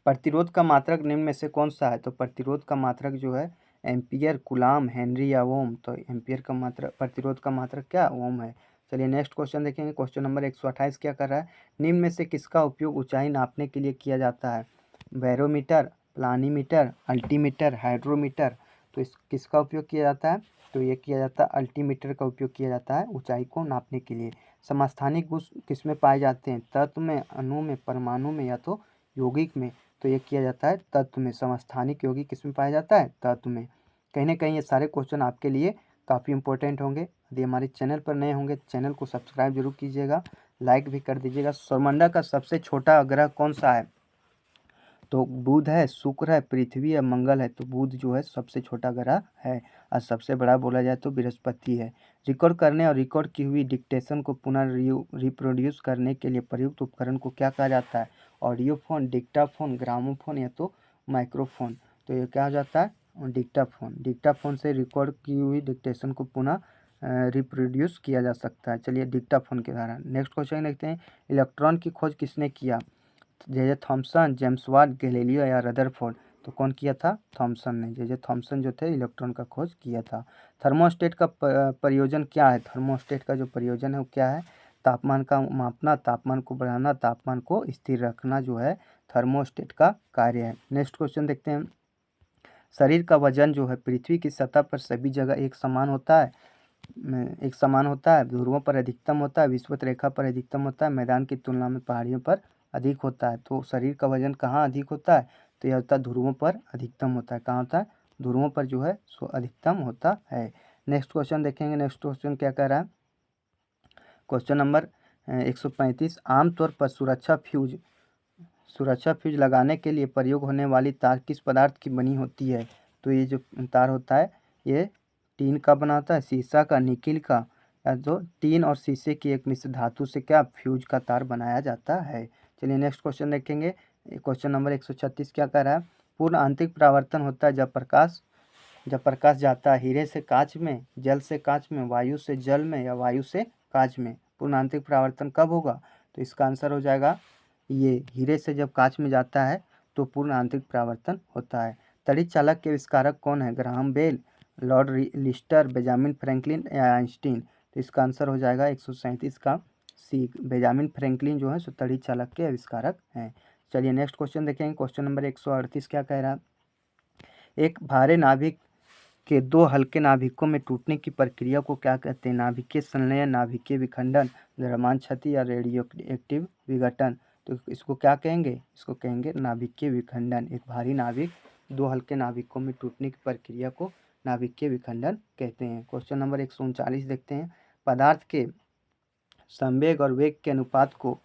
प्रतिरोध का मात्रक निम्न में से कौन सा है। तो प्रतिरोध का मात्रक जो है एम्पियर, कूलाम, हेनरी या ओम। तो एम्पियर का मात्रक, प्रतिरोध का मात्रक क्या, ओम है। चलिए नेक्स्ट क्वेश्चन देखेंगे। क्वेश्चन नंबर 128 क्या कर रहा है, निम्न में से किसका उपयोग ऊंचाई नापने के लिए किया जाता है। Barometer, planimeter, altimeter, hydrometer. तो इस किसका उपयोग किया जाता है, तो ये किया जाता है अल्टीमीटर का उपयोग किया जाता है ऊंचाई को नापने के लिए। समस्थानिक गुण किस में पाए जाते हैं, तत्व में, अणु में, परमाणु में या तो यौगिक में। तो ये किया जाता है तत्व में। समस्थानिक यौगिक किस में पाया जाता है, तत्व में। कहीं ना कहीं ये सारे क्वेश्चन आपके लिए काफ़ी इंपॉर्टेंट होंगे। यदि हमारे चैनल पर नए होंगे चैनल को सब्सक्राइब जरूर कीजिएगा, लाइक भी कर दीजिएगा। सौरमंडल का सबसे छोटा ग्रह कौन सा है। तो बुध है, शुक्र है, पृथ्वी है, मंगल है। तो बुध जो है सबसे छोटा ग्रह है, और सबसे बड़ा बोला जाए तो बृहस्पति है। रिकॉर्ड करने और रिकॉर्ड की हुई डिक्टेशन को पुनः रिप्रोड्यूस करने के लिए प्रयुक्त उपकरण को क्या कहा जाता है, ऑडियोफोन, डिक्टाफोन, ग्रामोफोन या तो माइक्रोफोन। तो ये क्या हो जाता है, डिक्टाफोन। डिक्टाफोन से रिकॉर्ड की हुई डिक्टेशन को पुनः रिप्रोड्यूस किया जा सकता है। चलिए डिक्टाफोन के द्वारा। नेक्स्ट क्वेश्चन देखते हैं। इलेक्ट्रॉन की खोज किसने किया, J Thomson, James Watt, Galileo या रदरफोर्ड। तो कौन किया था, थॉमसन ने। जे थॉमसन जो थे इलेक्ट्रॉन का खोज किया था। थर्मोस्टेट का प्रयोजन क्या है, थर्मोस्टेट का जो प्रयोजन है वो क्या है, तापमान का मापना, तापमान को बढ़ाना, तापमान को स्थिर रखना जो है थर्मोस्टेट का कार्य है। नेक्स्ट क्वेश्चन देखते हैं। शरीर का वजन जो है पृथ्वी की सतह पर सभी जगह एक समान होता है, ध्रुवों पर अधिकतम होता है, विषुवत रेखा पर अधिकतम होता है, मैदान की तुलना में पहाड़ियों पर अधिक होता है। तो शरीर का वजन कहाँ अधिक होता है? तो यह होता है ध्रुवों पर अधिकतम होता है। कहाँ होता है? ध्रुवों पर जो है सो अधिकतम होता है। नेक्स्ट क्वेश्चन देखेंगे। नेक्स्ट क्वेश्चन क्या कह रहा है? Question number 135। आमतौर पर सुरक्षा फ्यूज लगाने के लिए प्रयोग होने वाली तार किस पदार्थ की बनी होती है? तो ये जो तार होता है ये टीन का बना होता है, शीशा का, निकिल का, या तो टीन और शीशे की एक मिश्र धातु से क्या फ्यूज का तार बनाया जाता है। चलिए नेक्स्ट क्वेश्चन देखेंगे। क्वेश्चन नंबर 136 क्या कह रहा है? पूर्ण आंतरिक परावर्तन होता है जब प्रकाश जाता है हीरे से कांच में, जल से कांच में, वायु से जल में, या वायु से कांच में। पूर्ण आंतरिक परावर्तन कब होगा? तो इसका आंसर हो जाएगा ये हीरे से जब कांच में जाता है तो पूर्ण आंतरिक परावर्तन होता है। तड़ित चालक के आविष्कारक कौन है? Graham Bell, Lord Lister, Benjamin Franklin या आइंस्टीन। तो इसका आंसर हो जाएगा 137 का सी, बेंजामिन फ्रैंकलिन जो है सो तड़ित चालक के आविष्कारक हैं। चलिए नेक्स्ट क्वेश्चन देखेंगे। क्वेश्चन नंबर 138 क्या कह रहा है? एक भारे नाभिक के दो हल्के नाभिकों में टूटने की प्रक्रिया को क्या कहते हैं? नाभिकीय संलयन, नाभिकीय विखंडन, द्रव्यमान क्षति या रेडियो एक्टिव विघटन। तो इसको क्या कहेंगे? इसको कहेंगे नाभिकीय विखंडन। एक भारी नाभिक दो हल्के नाभिकों में टूटने की प्रक्रिया को नाभिकीय विखंडन कहते हैं। क्वेश्चन नंबर 139 देखते हैं। पदार्थ के संवेग और वेग के अनुपात को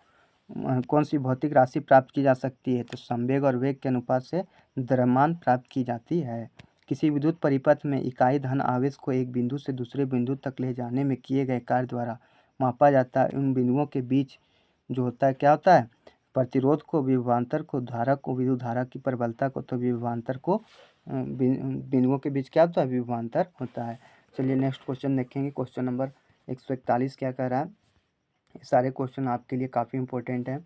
कौन सी भौतिक राशि प्राप्त की जा सकती है? तो संवेग और वेग के अनुपात से द्रव्यमान प्राप्त की जाती है। किसी विद्युत परिपथ में इकाई धन आवेश को एक बिंदु से दूसरे बिंदु तक ले जाने में किए गए कार्य द्वारा मापा जाता है। उन बिंदुओं के बीच जो होता है क्या होता है? प्रतिरोध को, विभवांतर को, धारा को, विद्युत धारा की प्रबलता को, तो विभवांतर को बिंदुओं के बीच क्या होता है? विभवांतर होता है। चलिए नेक्स्ट क्वेश्चन देखेंगे। क्वेश्चन नंबर 141 क्या कह रहा है? सारे क्वेश्चन आपके लिए काफ़ी इंपॉर्टेंट हैं।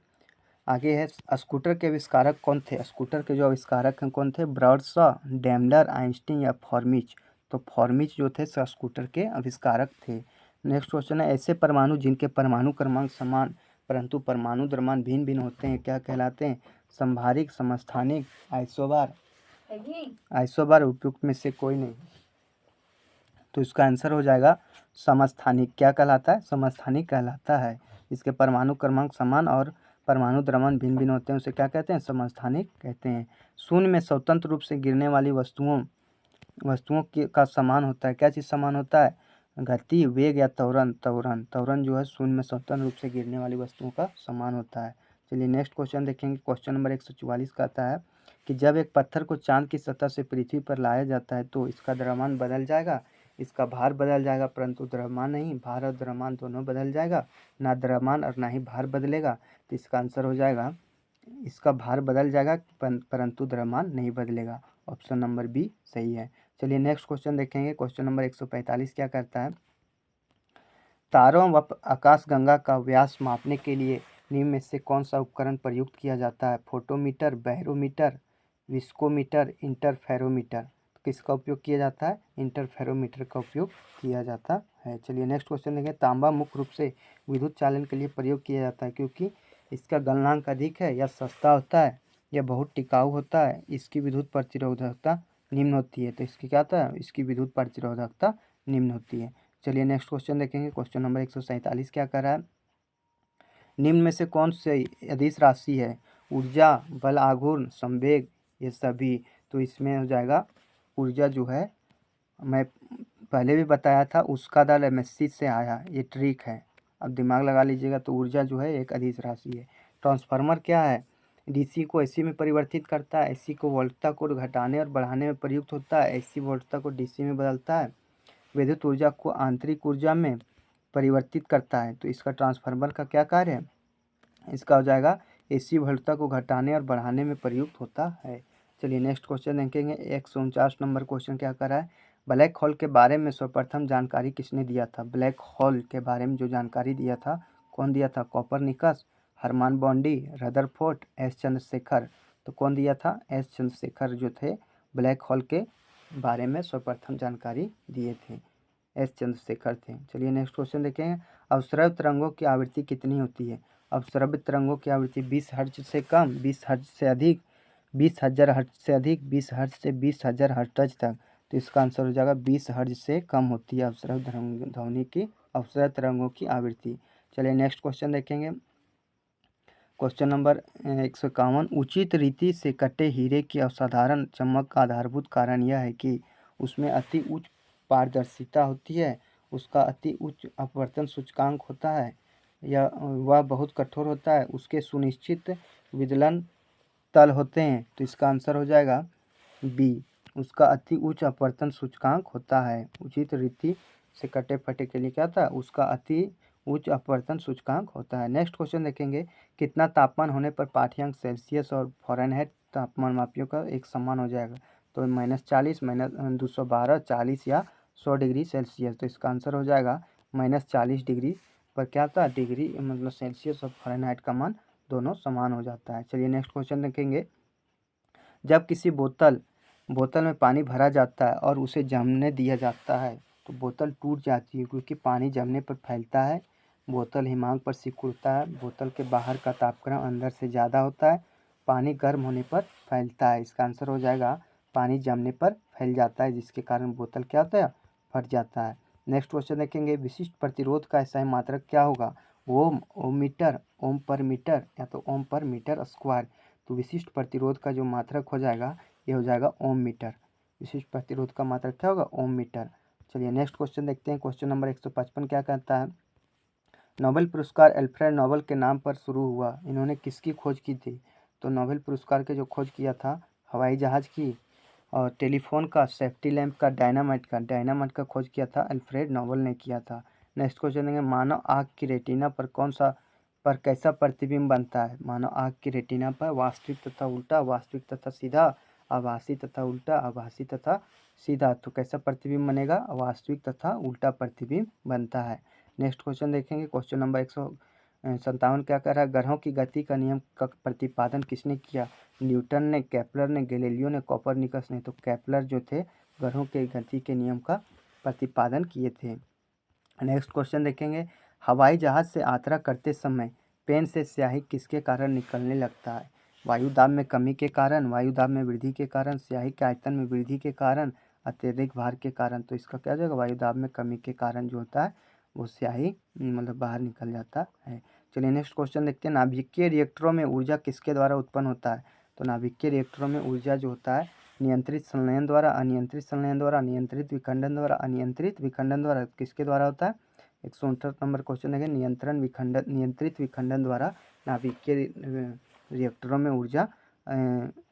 आगे है स्कूटर के आविष्कारक कौन थे? स्कूटर के जो आविष्कारक हैं कौन थे? ब्राडशॉ, डेमलर, आइंस्टीन या फॉर्मिच। तो फॉर्मिच जो थे स्कूटर के आविष्कारक थे। नेक्स्ट क्वेश्चन है ऐसे परमाणु जिनके परमाणु क्रमांक समान परंतु परमाणु द्रव्यमान भिन्न भिन्न होते हैं क्या कहलाते हैं? संभारिक, समस्थानिक, आइसोबार। आइसोबार उपयुक्त में से कोई नहीं। तो इसका आंसर हो जाएगा समस्थानिक। क्या कहलाता है? समस्थानिक कहलाता है। इसके परमाणु क्रमांक समान और परमाणु द्रव्यमान भिन्न भिन्न होते हैं उसे क्या कहते हैं? समस्थानिक कहते हैं। शून्य में स्वतंत्र रूप से गिरने वाली वस्तुओं का समान होता है। क्या चीज़ समान होता है? गति, वेग या त्वरण। त्वरण जो है शून्य में स्वतंत्र रूप से गिरने वाली वस्तुओं का समान होता है। चलिए नेक्स्ट क्वेश्चन देखेंगे। क्वेश्चन नंबर 144 का आता है कि जब एक पत्थर को चांद की सतह से पृथ्वी पर लाया जाता है तो इसका द्रव्यमान बदल जाएगा, इसका भार बदल जाएगा, परंतु द्रव्यमान नहीं। भार और द्रव्यमान दोनों बदल जाएगा, ना द्रव्यमान और ना ही भार बदलेगा। तो इसका आंसर हो जाएगा इसका भार बदल जाएगा परंतु द्रव्यमान नहीं बदलेगा। ऑप्शन नंबर बी सही है। चलिए नेक्स्ट क्वेश्चन देखेंगे। क्वेश्चन नंबर 145 क्या करता है? तारों व आकाशगंगा का व्यास मापने के लिए निम्न में से कौन सा उपकरण प्रयुक्त किया जाता है? Photometer, barometer, viscometer, interferometer. किसका उपयोग किया जाता है? इंटरफेरोमीटर का उपयोग किया जाता है। चलिए नेक्स्ट क्वेश्चन देखें। तांबा मुख्य रूप से विद्युत चालन के लिए प्रयोग किया जाता है क्योंकि इसका गलनांक अधिक है, यह सस्ता होता है, यह बहुत टिकाऊ होता है, इसकी विद्युत प्रतिरोधकता निम्न होती है। तो इसकी क्या होता है? इसकी विद्युत प्रतिरोधकता निम्न होती है। चलिए नेक्स्ट क्वेश्चन देखेंगे। क्वेश्चन नंबर 147 क्या कर रहा है? निम्न में से कौन सी अदिश राशि है? ऊर्जा, बल आघूर्ण, संवेग, ये सभी। तो इसमें हो जाएगा ऊर्जा जो है, मैं पहले भी बताया था, उसका दल एमएससी से आया, ये ट्रिक है, अब दिमाग लगा लीजिएगा। तो ऊर्जा जो है एक अदिश राशि है। ट्रांसफार्मर क्या है? डीसी को एसी में परिवर्तित करता है, एसी को वोल्टता को घटाने और बढ़ाने में प्रयुक्त होता है, एसी वोल्टता को डीसी में बदलता है, विद्युत ऊर्जा को आंतरिक ऊर्जा में परिवर्तित करता है। तो इसका ट्रांसफार्मर का क्या कार्य है? इसका हो जाएगा एसी वोल्टता को घटाने और बढ़ाने में प्रयुक्त होता है। चलिए नेक्स्ट क्वेश्चन देखेंगे। 149 नंबर क्वेश्चन क्या कर रहा है? ब्लैक होल के बारे में सर्वप्रथम जानकारी किसने दिया था? ब्लैक होल के बारे में जो जानकारी दिया था कौन दिया था? Copernicus, Harman बॉन्डी, Rutherford, S Chandrashekhar. तो कौन दिया था? एस चंद्रशेखर जो थे ब्लैक होल के बारे में सर्वप्रथम जानकारी दिए थे, एस चंद्रशेखर थे। चलिए नेक्स्ट क्वेश्चन देखें। अवस्रव तरंगों की आवृत्ति कितनी होती है? अवस्रव तरंगों की आवृत्ति 20 हर्ट्ज से कम, 20 हर्ट्ज से अधिक, 20,000 हर्ट्ज से अधिक, 20 हर्ट्ज से 20,000 हर्ट्ज तक। तो इसका आंसर हो जाएगा 20 हर्ट्ज से कम होती है अवस्रव तरंगों की आवृत्ति। चलिए नेक्स्ट क्वेश्चन देखेंगे। क्वेश्चन नंबर 151, उचित रीति से कटे हीरे की असाधारण चमक का आधारभूत कारण यह है कि उसमें अति उच्च पारदर्शिता होती है, उसका अति उच्च अपवर्तन सूचकांक होता है, या वह बहुत कठोर होता है, उसके सुनिश्चित विदलन तल होते हैं। तो इसका आंसर हो जाएगा बी, उसका अति उच्च अपवर्तन सूचकांक होता है। उचित रीति से कटे फटे के लिए क्या था, उसका अति उच्च अपवर्तन सूचकांक होता है। नेक्स्ट क्वेश्चन देखेंगे, कितना तापमान होने पर पाठ्यांक सेल्सियस और फ़ारेनहाइट तापमान मापियों का एक समान हो जाएगा। तो -40, -212, 40 या 100 डिग्री सेल्सियस। तो इसका आंसर हो जाएगा -40 डिग्री पर क्या था, डिग्री मतलब सेल्सियस और फ़ारेनहाइट का मान दोनों समान हो जाता है। चलिए नेक्स्ट क्वेश्चन देखेंगे, जब किसी बोतल में पानी भरा जाता है और उसे जमने दिया जाता है तो बोतल टूट जाती है, क्योंकि पानी जमने पर फैलता है, बोतल हिमांक पर सिकुड़ता है, बोतल के बाहर का तापक्रम अंदर से ज़्यादा होता है, पानी गर्म होने पर फैलता है। इसका आंसर हो जाएगा पानी जमने पर फैल जाता है, जिसके कारण बोतल क्या होता है, फट जाता है। नेक्स्ट क्वेश्चन देखेंगे, विशिष्ट प्रतिरोध का SI मात्रक क्या होगा, ओम, ओम मीटर, ओम पर मीटर या तो ओम पर मीटर स्क्वायर। तो विशिष्ट प्रतिरोध का जो मात्रक हो जाएगा ये हो जाएगा ओम मीटर। विशिष्ट प्रतिरोध का मात्रक क्या होगा, ओम मीटर। चलिए नेक्स्ट क्वेश्चन देखते हैं, क्वेश्चन नंबर 155 क्या कहता है, नोबेल पुरस्कार अल्फ्रेड नोबेल के नाम पर शुरू हुआ, इन्होंने किसकी खोज की थी। तो नोबेल पुरस्कार के जो खोज किया था, हवाई जहाज़ की और टेलीफोन का, सेफ्टी लैंप का, डायनामाइट का खोज किया था अल्फ्रेड नोबेल ने किया था। नेक्स्ट क्वेश्चन देंगे, मानव आँख की रेटिना पर कैसा प्रतिबिंब बनता है। मानव आँख की रेटिना पर वास्तविक तथा उल्टा, वास्तविक तथा सीधा, आभासी तथा उल्टा, आभासी तथा सीधा। तो कैसा प्रतिबिंब बनेगा, वास्तविक तथा उल्टा प्रतिबिंब बनता है। नेक्स्ट क्वेश्चन देखेंगे, क्वेश्चन नंबर 157 क्या कह रहा है, ग्रहों की गति का नियम का प्रतिपादन किसने किया। न्यूटन ने, केपलर ने, गैलीलियो ने, कोपरनिकस ने। तो केपलर जो थे ग्रहों के गति के नियम का प्रतिपादन किए थे। नेक्स्ट क्वेश्चन देखेंगे, हवाई जहाज से यात्रा करते समय पेन से स्याही किसके कारण निकलने लगता है। वायु दाब में कमी के कारण, वायु दाब में वृद्धि के कारण, स्याही के आयतन में वृद्धि के कारण, अत्यधिक भार के कारण। तो इसका क्या हो जाएगा, वायु दाब में कमी के कारण जो होता है वो स्याही मतलब बाहर निकल जाता है। चलिए नेक्स्ट क्वेश्चन देखते हैं, नाभिकीय रिएक्टरों में ऊर्जा किसके द्वारा उत्पन्न होता है। तो नाभिकीय रिएक्टरों में ऊर्जा जो होता है नियंत्रित संलयन द्वारा, अनियंत्रित संलयन द्वारा, नियंत्रित विखंडन द्वारा, अनियंत्रित विखंडन द्वारा। किसके द्वारा होता है, 159 नंबर क्वेश्चन है, नियंत्रित विखंडन द्वारा नाभिकीय रिएक्टरों में ऊर्जा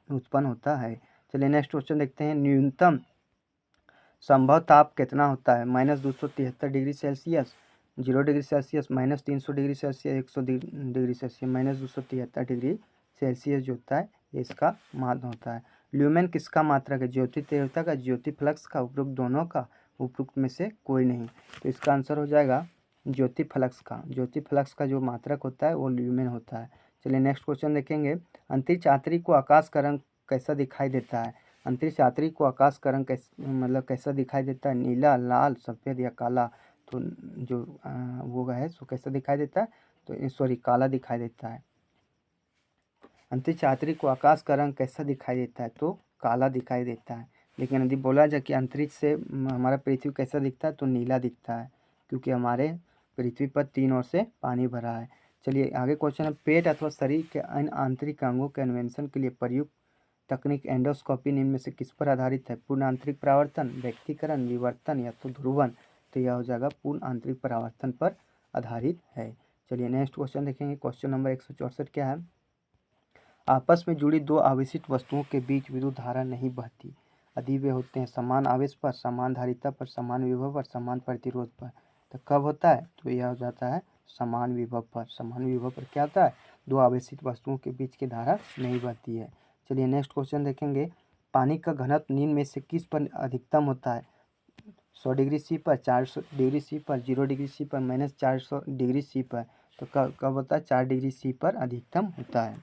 उत्पन्न होता है। चलिए नेक्स्ट क्वेश्चन देखते हैं, न्यूनतम संभव ताप कितना होता है। -273 degree Celsius, 0 degree Celsius, -300 degree Celsius, 100 degree Celsius. -273 degree Celsius जो होता है ये इसका मान होता है। ल्यूमेन किसका मात्रक है, ज्योति तीव्रता का, ज्योति फ्लक्स का, उपरोक्त दोनों का, उपरोक्त में से कोई नहीं। तो इसका आंसर हो जाएगा ज्योति फ्लक्स का। ज्योति फ्लक्स का जो मात्रक होता है वो ल्यूमेन होता है। चलिए नेक्स्ट क्वेश्चन देखेंगे, अंतरिक्ष यात्री को आकाश का रंग कैसा दिखाई देता है। अंतरिक्ष यात्री को आकाश का रंग कैसा दिखाई देता है, नीला, लाल, सफ़ेद या काला। तो जो वो है सो कैसा दिखाई देता है, तो सॉरी काला दिखाई देता है। अंतरिक्ष यात्री को आकाश का रंग कैसा दिखाई देता है, तो काला दिखाई देता है। लेकिन यदि बोला जाए कि अंतरिक्ष से हमारा पृथ्वी कैसा दिखता है, तो नीला दिखता है, क्योंकि हमारे पृथ्वी पर 3 ओर से पानी भरा है। चलिए आगे क्वेश्चन है, पेट अथवा शरीर के अन्य आंतरिक अंगों के अन्वेषण के लिए प्रयुक्त तकनीक एंडोस्कोपी निम्न में से किस पर आधारित है। पूर्ण आंतरिक परावर्तन, व्यक्तीकरण, विवर्तन या तो ध्रुवन। तो यह हो जाएगा पूर्ण आंतरिक परावर्तन पर आधारित है। चलिए नेक्स्ट क्वेश्चन देखेंगे, क्वेश्चन नंबर 164 क्या है, आपस में जुड़ी दो आवेशित वस्तुओं के बीच विद्युत धारा नहीं बहती यदि वे होते हैं समान आवेश पर, समान धारिता पर, समान विभव पर, समान प्रतिरोध पर। तो कब होता है, तो यह हो जाता है समान विभव पर। समान विभव पर क्या होता है, दो आवेशित वस्तुओं के बीच की धारा नहीं बहती है। चलिए नेक्स्ट क्वेश्चन देखेंगे, पानी का घनत्व निम्न में से किस पर अधिकतम होता है। 100 डिग्री सी पर, 400 डिग्री सी पर, 0 डिग्री सी पर, -400 डिग्री सी पर। तो कब होता है, 4 डिग्री सी पर अधिकतम होता है।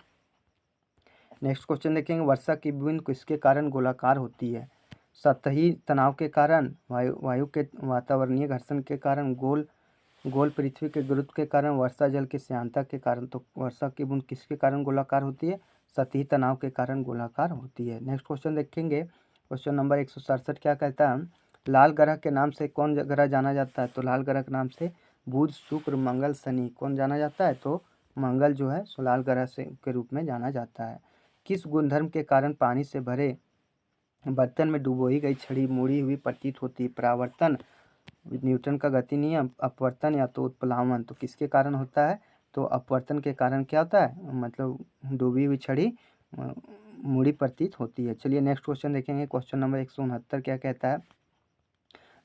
नेक्स्ट क्वेश्चन देखेंगे, वर्षा की बूंद किसके कारण गोलाकार होती है। सतही तनाव के कारण, वायु के वातावरणीय घर्षण के कारण, गोल पृथ्वी के गुरुत्व के कारण, वर्षा जल की श्यानता के कारण। तो वर्षा की बूंद किसके कारण गोलाकार होती है, सतही तनाव के कारण गोलाकार होती है। नेक्स्ट क्वेश्चन देखेंगे, क्वेश्चन नंबर 167 क्या कहता है, लाल ग्रह के नाम से कौन ग्रह जाना जाता है। तो लाल ग्रह के नाम से बुध, शुक्र, मंगल, शनि। कौन जाना जाता है, तो मंगल जो है सुलाल ग्रह से के रूप में जाना जाता है। किस गुणधर्म के कारण पानी से भरे बर्तन में डुबोई गई छड़ी मुड़ी हुई प्रतीत होती है? परावर्तन, न्यूटन का गति नियम, अपवर्तन या तो उत्प्लावन। तो किसके कारण होता है? तो अपवर्तन के कारण क्या होता है, मतलब डूबी हुई छड़ी मुड़ी प्रतीत होती है। चलिए नेक्स्ट क्वेश्चन देखेंगे। क्वेश्चन नंबर 169 क्या कहता है?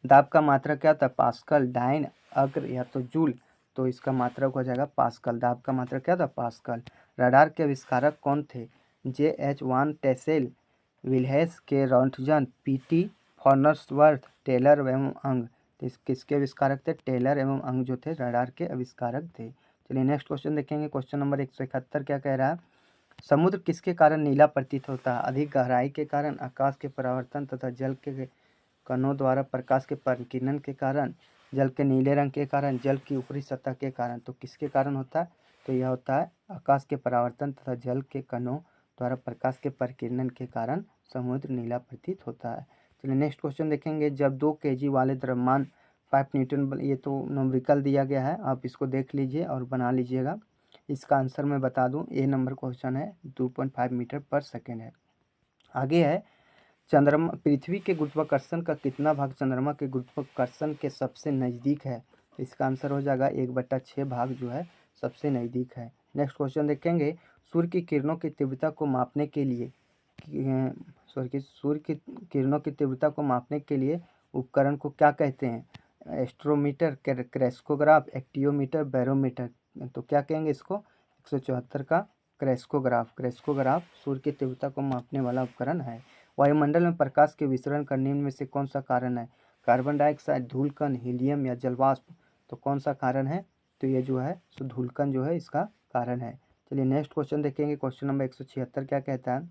दाब का मात्रक क्या होता है? पास्कल, डाइन, अग्र या तो जूल। तो इसका मात्रक हो जाएगा पास्कल। दाब का मात्रक क्या था? पास्कल। रडार के आविष्कारक कौन थे? J.H. वान टेसेल, विल्हेल्म के रॉन्टजन, पी.टी. फॉर्नर्सवर्थ, टेलर एवं अंग। किसके आविष्कारक थे? टेलर एवं अंग जो थे रडार के आविष्कारक थे। चलिए नेक्स्ट क्वेश्चन देखेंगे। क्वेश्चन नंबर 171 क्या कह रहा है? समुद्र किसके कारण नीला प्रतीत होता है? अधिक गहराई के कारण, आकाश के परावर्तन तथा जल के कणों द्वारा प्रकाश के परिकिरण के कारण, जल के नीले रंग के कारण, जल की ऊपरी सतह के कारण। तो किसके कारण होता है? तो यह होता है आकाश के परावर्तन तथा जल के कणों द्वारा प्रकाश के परिकिरण के कारण समुद्र नीला प्रतीत होता है। चलिए नेक्स्ट क्वेश्चन देखेंगे। जब 2 kg वाले द्रव्यमान 5 न्यूटन, ये तो न्यूमेरिकल दिया गया है, आप इसको देख लीजिए और बना लीजिएगा। इसका आंसर मैं बता दूं, ए नंबर क्वेश्चन है, 2.5 मीटर पर सेकेंड है। आगे है, चंद्रमा पृथ्वी के गुरुत्वाकर्षण का कितना भाग चंद्रमा के गुरुत्वाकर्षण के सबसे नज़दीक है? इसका आंसर हो जाएगा 1/6 भाग जो है सबसे नज़दीक है। नेक्स्ट क्वेश्चन देखेंगे। सूर्य की किरणों की तीव्रता को मापने के लिए सूर्य की किरणों की तीव्रता को मापने के लिए उपकरण को क्या कहते हैं? एस्ट्रोमीटर, क्रेस्कोग्राफ, एक्टियोमीटर, बैरोमीटर। तो क्या कहेंगे इसको? 174 का क्रेस्कोग्राफ सूर्य की तीव्रता को मापने वाला उपकरण है। वायुमंडल में प्रकाश के विसरण का निम्न में से कौन सा कारण है? कार्बन डाइऑक्साइड, धूलकण, हीलियम या जलवाष्प। तो कौन सा कारण है? तो ये जो है सो धूलकण जो है इसका कारण है। चलिए नेक्स्ट क्वेश्चन देखेंगे। क्वेश्चन नंबर 176 क्या कहता है?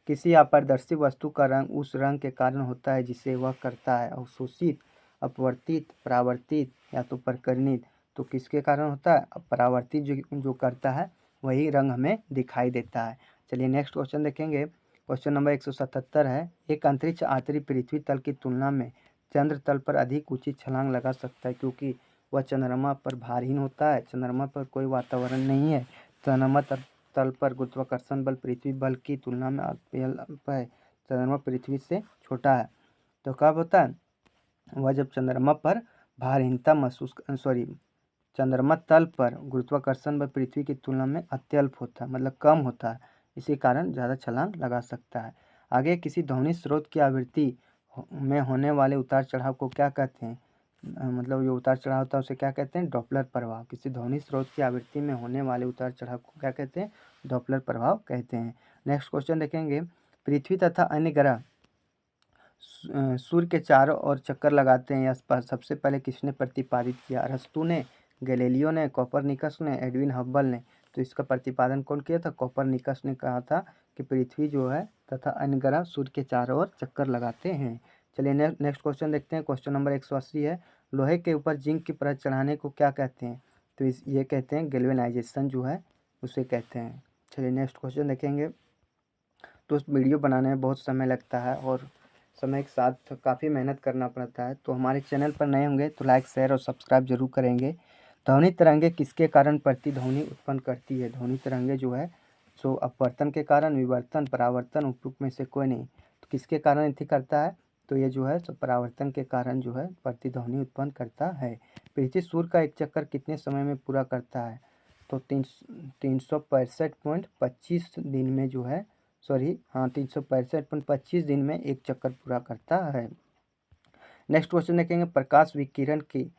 किसी अपारदर्शी वस्तु का रंग उस रंग के कारण होता है जिसे वह करता है अवशोषित, अपवर्तित, परावर्तित या तो प्रकर्णित। तो किसके कारण होता है? परावर्तित जो करता है वही रंग हमें दिखाई देता है। चलिए नेक्स्ट क्वेश्चन देखेंगे। क्वेश्चन नंबर 177 है। एक अंतरिक्ष यात्री पृथ्वी तल की तुलना में चंद्र तल पर अधिक ऊंची छलांग लगा सकता है क्योंकि वह चंद्रमा पर भारहीन होता है। चंद्रमा पर कोई वातावरण नहीं है। चंद्रमा तल पर गुरुत्वाकर्षण बल पृथ्वी बल की तुलना में अल्प है। चंद्रमा पृथ्वी से छोटा है। तो कब होता है? वह जब चंद्रमा पर भारहीनता महसूस चंद्रमा तल पर गुरुत्वाकर्षण बल पृथ्वी की तुलना में अत्यल्प होता है, मतलब कम होता है। इसी कारण ज़्यादा छलांग लगा सकता है। आगे, किसी ध्वनि स्रोत की आवृत्ति में होने वाले उतार चढ़ाव को क्या कहते हैं? मतलब जो उतार चढ़ाव होता है उसे क्या कहते हैं? डॉपलर प्रभाव। किसी ध्वनि स्रोत की आवृत्ति में होने वाले उतार चढ़ाव को क्या कहते हैं? डॉपलर प्रभाव कहते हैं। नेक्स्ट क्वेश्चन देखेंगे। पृथ्वी तथा अन्य ग्रह सूर्य के चारों ओर चक्कर लगाते हैं, यह सबसे पहले किसने प्रतिपादित किया? अरस्तू ने, गैलीलियो ने, कोपरनिकस ने, एडविन हब्बल ने। तो इसका प्रतिपादन कौन किया था? कोपरनिकस ने कहा था कि पृथ्वी जो है तथा अन्य ग्रह सूर्य के चारों ओर चक्कर लगाते हैं। चलिए नेक्स्ट क्वेश्चन देखते हैं। क्वेश्चन नंबर 180 है। लोहे के ऊपर जिंक की परत चढ़ाने को क्या कहते हैं? तो ये कहते हैं गैल्वेनाइजेशन जो है उसे कहते हैं। चलिए नेक्स्ट क्वेश्चन देखेंगे। तो वीडियो बनाने में बहुत समय लगता है और समय के साथ काफ़ी मेहनत करना पड़ता है। तो हमारे चैनल पर नए होंगे तो लाइक, शेयर और सब्सक्राइब जरूर करेंगे। ध्वनि तरंगे किसके कारण प्रतिध्वनि उत्पन्न करती है? ध्वनि तरंगे जो है सो अपवर्तन के कारण, विवर्तन, परावर्तन, उपयुक्त में से कोई नहीं। तो किसके कारण इति करता है? तो ये जो है सो परावर्तन के कारण जो है प्रतिध्वनि उत्पन्न करता है। पृथ्वी सूर्य का एक चक्कर कितने समय में पूरा करता है? तो 365.25 दिन में जो है 365.25 दिन में एक चक्कर पूरा करता है। नेक्स्ट क्वेश्चन देखेंगे। प्रकाश विकिरण की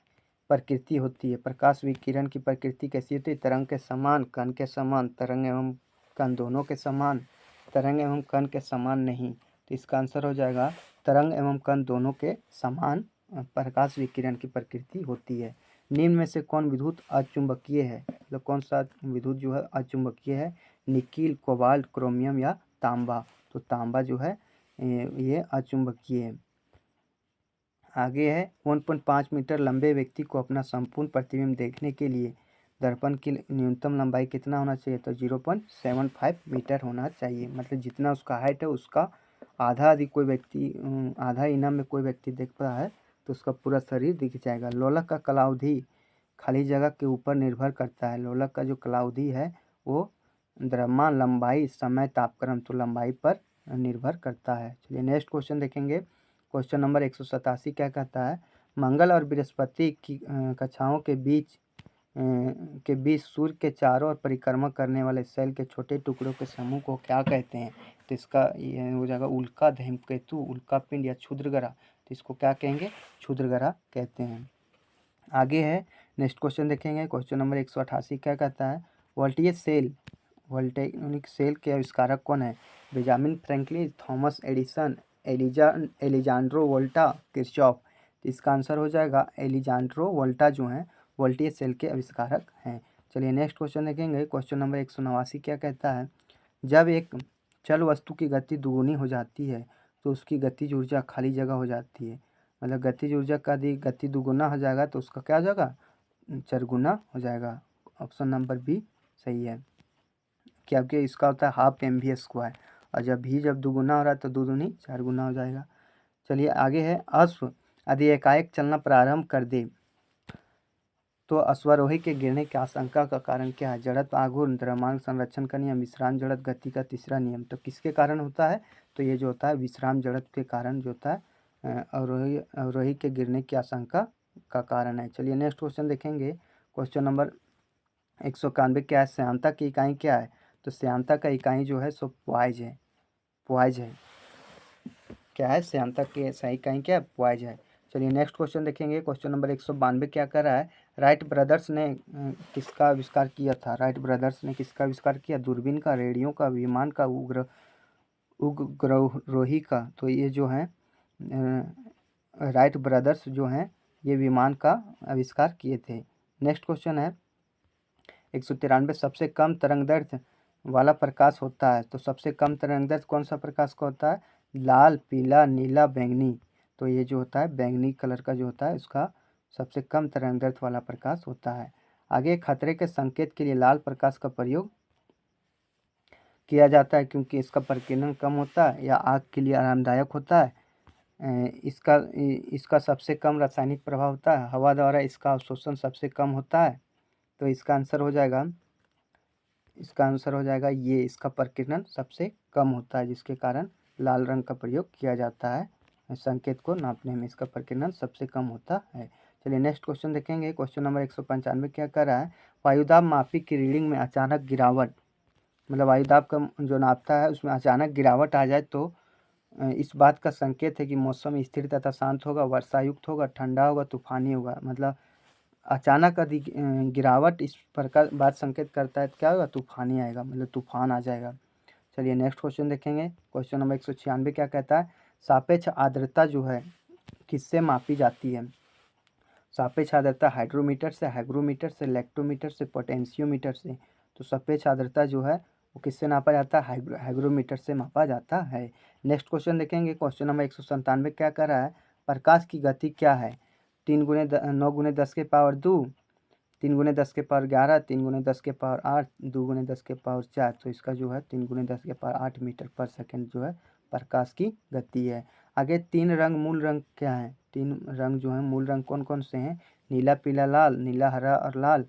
प्रकृति होती है। प्रकाश विकिरण की प्रकृति कैसी होती है? तरंग के समान, कण के समान, तरंग एवं कण दोनों के समान, तरंग एवं कण के समान नहीं। तो इसका आंसर हो जाएगा तरंग एवं कण दोनों के समान प्रकाश विकिरण की प्रकृति होती है। निम्न में से कौन विद्युत अचुंबकीय है? मतलब कौन सा विद्युत जो है अचुंबकीय है? निकिल, कोबाल्ट, क्रोमियम या तांबा। तो तांबा जो है ये अचुंबकीय है। आगे है 1.5 मीटर लंबे व्यक्ति को अपना संपूर्ण प्रतिबिंब देखने के लिए दर्पण की न्यूनतम लंबाई कितना होना चाहिए? तो 0.75 मीटर होना चाहिए। मतलब जितना उसका हाइट है उसका आधा यदि कोई व्यक्ति आधा इना में कोई व्यक्ति देखता है तो उसका पूरा शरीर दिख जाएगा। लोलक का कालावधि खाली जगह के ऊपर निर्भर करता है। लोलक का जो क्लाउदी है वो द्रव्यमान, लंबाई, समय, तापक्रम, तो लंबाई पर निर्भर करता है। चलिए नेक्स्ट क्वेश्चन देखेंगे। क्वेश्चन नंबर 187 क्या कहता है, मंगल और बृहस्पति की कक्षाओं के बीच सूर्य के चारों ओर परिक्रमा करने वाले सेल के छोटे टुकड़ों के समूह को क्या कहते हैं। तो इसका ये हो जाएगा उल्का, धूमकेतु, उल्का पिंड या क्षुद्रग्रह। तो इसको क्या कहेंगे, क्षुद्रग्रह कहते हैं। आगे है नेक्स्ट क्वेश्चन देखेंगे। क्वेश्चन नंबर 188 क्या कहता है, वोल्टेनिक सेल के आविष्कारक कौन है। Benjamin Franklin, Thomas Edison, Alejandro Volta, Kirchhoff. तो इसका आंसर हो जाएगा एलिजांड्रो वोल्टा जो हैं वोल्टेज सेल के आविष्कारक हैं। चलिए नेक्स्ट क्वेश्चन देखेंगे। क्वेश्चन नंबर 189 क्या कहता है, जब एक चल वस्तु की गति दुगुनी हो जाती है तो उसकी गतिज ऊर्जा खाली जगह हो जाती है। मतलब गतिज ऊर्जा का गति दुगुना हो जाएगा तो उसका क्या हो जाएगा, चरगुना हो जाएगा। ऑप्शन नंबर बी सही है, क्योंकि इसका होता है हाफ mv², और जब दुगुना हो रहा है तो दुगुनी 4 गुना हो जाएगा। चलिए आगे है, अश्व यदि एकाएक चलना प्रारंभ कर दे तो अश्वारोही के गिरने की आशंका का कारण क्या है। जड़त्व, आघूर्ण, द्रव्यमान संरक्षण का नियम, विश्राम जड़त्व गति का तीसरा नियम। तो किसके कारण होता है, तो ये जो होता है विश्राम जड़त्व के कारण जो होता है अवरोही के गिरने की आशंका का कारण है। चलिए नेक्स्ट क्वेश्चन देखेंगे। क्वेश्चन नंबर 191 क्या है, श्यानता की इकाई क्या है। तो श्यानता का इकाई जो है सो पॉइज है। क्या है, श्यानता की सही इकाई क्या है, पॉइज है। चलिए नेक्स्ट क्वेश्चन देखेंगे। क्वेश्चन नंबर 192 क्या कर रहा है, राइट ब्रदर्स ने किसका आविष्कार किया था। राइट ब्रदर्स ने किसका आविष्कार किया, दूरबीन का, रेडियो का, विमान का, उपग्रहरोही का। तो ये जो है राइट ब्रदर्स जो हैं ये विमान का आविष्कार किए थे। नेक्स्ट क्वेश्चन है 193, सबसे कम तरंगदैर्ध्य वाला प्रकाश होता है। तो सबसे कम तरंगदैर्ध्य कौन सा प्रकाश का होता है, लाल, पीला, नीला, बैंगनी। तो ये जो होता है बैंगनी कलर का जो होता है उसका सबसे कम तरंगदैर्ध्य वाला प्रकाश होता है। आगे खतरे के संकेत के लिए लाल प्रकाश का प्रयोग किया जाता है क्योंकि इसका प्रकीर्णन कम होता है या आग के लिए आरामदायक होता है। इसका सबसे कम रासायनिक प्रभाव होता है, हवा द्वारा इसका अवशोषण सबसे कम होता है। तो इसका आंसर हो जाएगा ये, इसका प्रकीर्णन सबसे कम होता है जिसके कारण लाल रंग का प्रयोग किया जाता है संकेत को नापने में, इसका प्रकीर्णन सबसे कम होता है। चलिए नेक्स्ट क्वेश्चन देखेंगे। क्वेश्चन नंबर 195 क्या कर रहा है, वायुदाब मापी की रीडिंग में अचानक गिरावट, मतलब वायुदाब का जो नापता है उसमें अचानक गिरावट आ जाए तो इस बात का संकेत है कि मौसम स्थिर तथा शांत होगा, वर्षा युक्त होगा, ठंडा होगा, तूफानी होगा। मतलब अचानक यदि गिरावट इस प्रकार बात संकेत करता है तो क्या होगा, तूफानी आएगा, मतलब तूफान आ जाएगा। चलिए नेक्स्ट क्वेश्चन देखेंगे। क्वेश्चन नंबर 196 क्या कहता है, सापेक्ष आर्द्रता जो है किससे मापी जाती है। सापेक्ष आर्द्रता हाइड्रोमीटर से, हाइग्रोमीटर से, लेक्टोमीटर से, पोटेंशियोमीटर से। तो सापेक्ष आर्द्रता जो है वो किससे नापा जाता है, हाइग्रोमीटर से मापा जाता है। नेक्स्ट क्वेश्चन देखेंगे। क्वेश्चन नंबर 197 क्या कर रहा है, प्रकाश की गति क्या है। 9 × 10⁻², 3 × 10⁻11, 3 × 10⁻8, 2 × 10⁻4। तो इसका जो है 3 × 10⁻8 मीटर पर सेकंड जो है प्रकाश की गति है। आगे 3 रंग मूल रंग क्या है, 3 रंग जो है मूल रंग कौन कौन से हैं, नीला, पीला, लाल, नीला, हरा और लाल,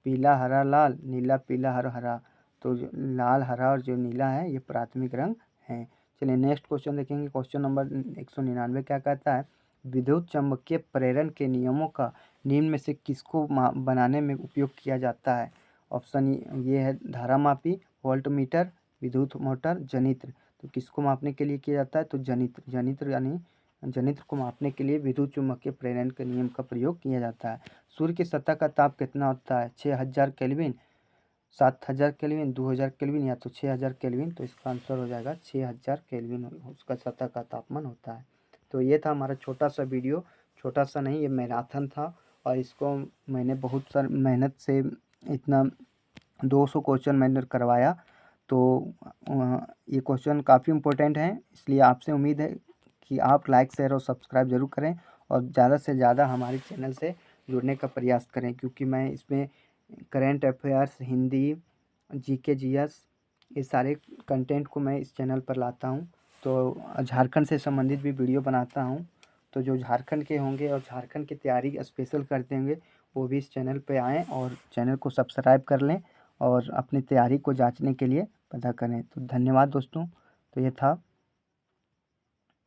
पीला, हरा, लाल, नीला, पीला, हरा। तो लाल, हरा और जो नीला है ये प्राथमिक रंग हैं। चलिए नेक्स्ट क्वेश्चन देखेंगे। क्वेश्चन नंबर 199 क्या कहता है, विद्युत चुम्बकीय प्रेरण के नियमों का निम्न में से किसको बनाने में उपयोग किया जाता है। ऑप्शन ये है धारामापी, वोल्टमीटर, विद्युत मोटर, जनित्र। तो किसको मापने के लिए किया जाता है, तो जनित्र यानी जनित्र को मापने के लिए विद्युत चुम्बकीय प्रेरण के नियम का प्रयोग किया जाता है। सूर्य की सतह का ताप कितना होता है, 6000 केल्विन, 7000 केल्विन, 2000 केल्विन या तो 6000 केल्विन। तो इसका आंसर हो जाएगा 6000 केल्विन उसका सतह का तापमान होता है। तो ये था हमारा छोटा सा वीडियो, छोटा सा नहीं ये मैराथन था और इसको मैंने बहुत सारी मेहनत से इतना 200 क्वेश्चन मैंने करवाया। तो ये क्वेश्चन काफ़ी इम्पोर्टेंट हैं, इसलिए आपसे उम्मीद है कि आप लाइक, शेयर और सब्सक्राइब ज़रूर करें और ज़्यादा से ज़्यादा हमारे चैनल से जुड़ने का प्रयास करें, क्योंकि मैं इसमें current affairs, Hindi, GK, GS ये सारे कंटेंट को मैं इस चैनल पर लाता हूँ। तो झारखंड से संबंधित भी वीडियो बनाता हूँ। तो जो झारखंड के होंगे और झारखंड की तैयारी स्पेशल करते होंगे वो भी इस चैनल पे आएँ और चैनल को सब्सक्राइब कर लें और अपनी तैयारी को जांचने के लिए पता करें। तो धन्यवाद दोस्तों। तो ये था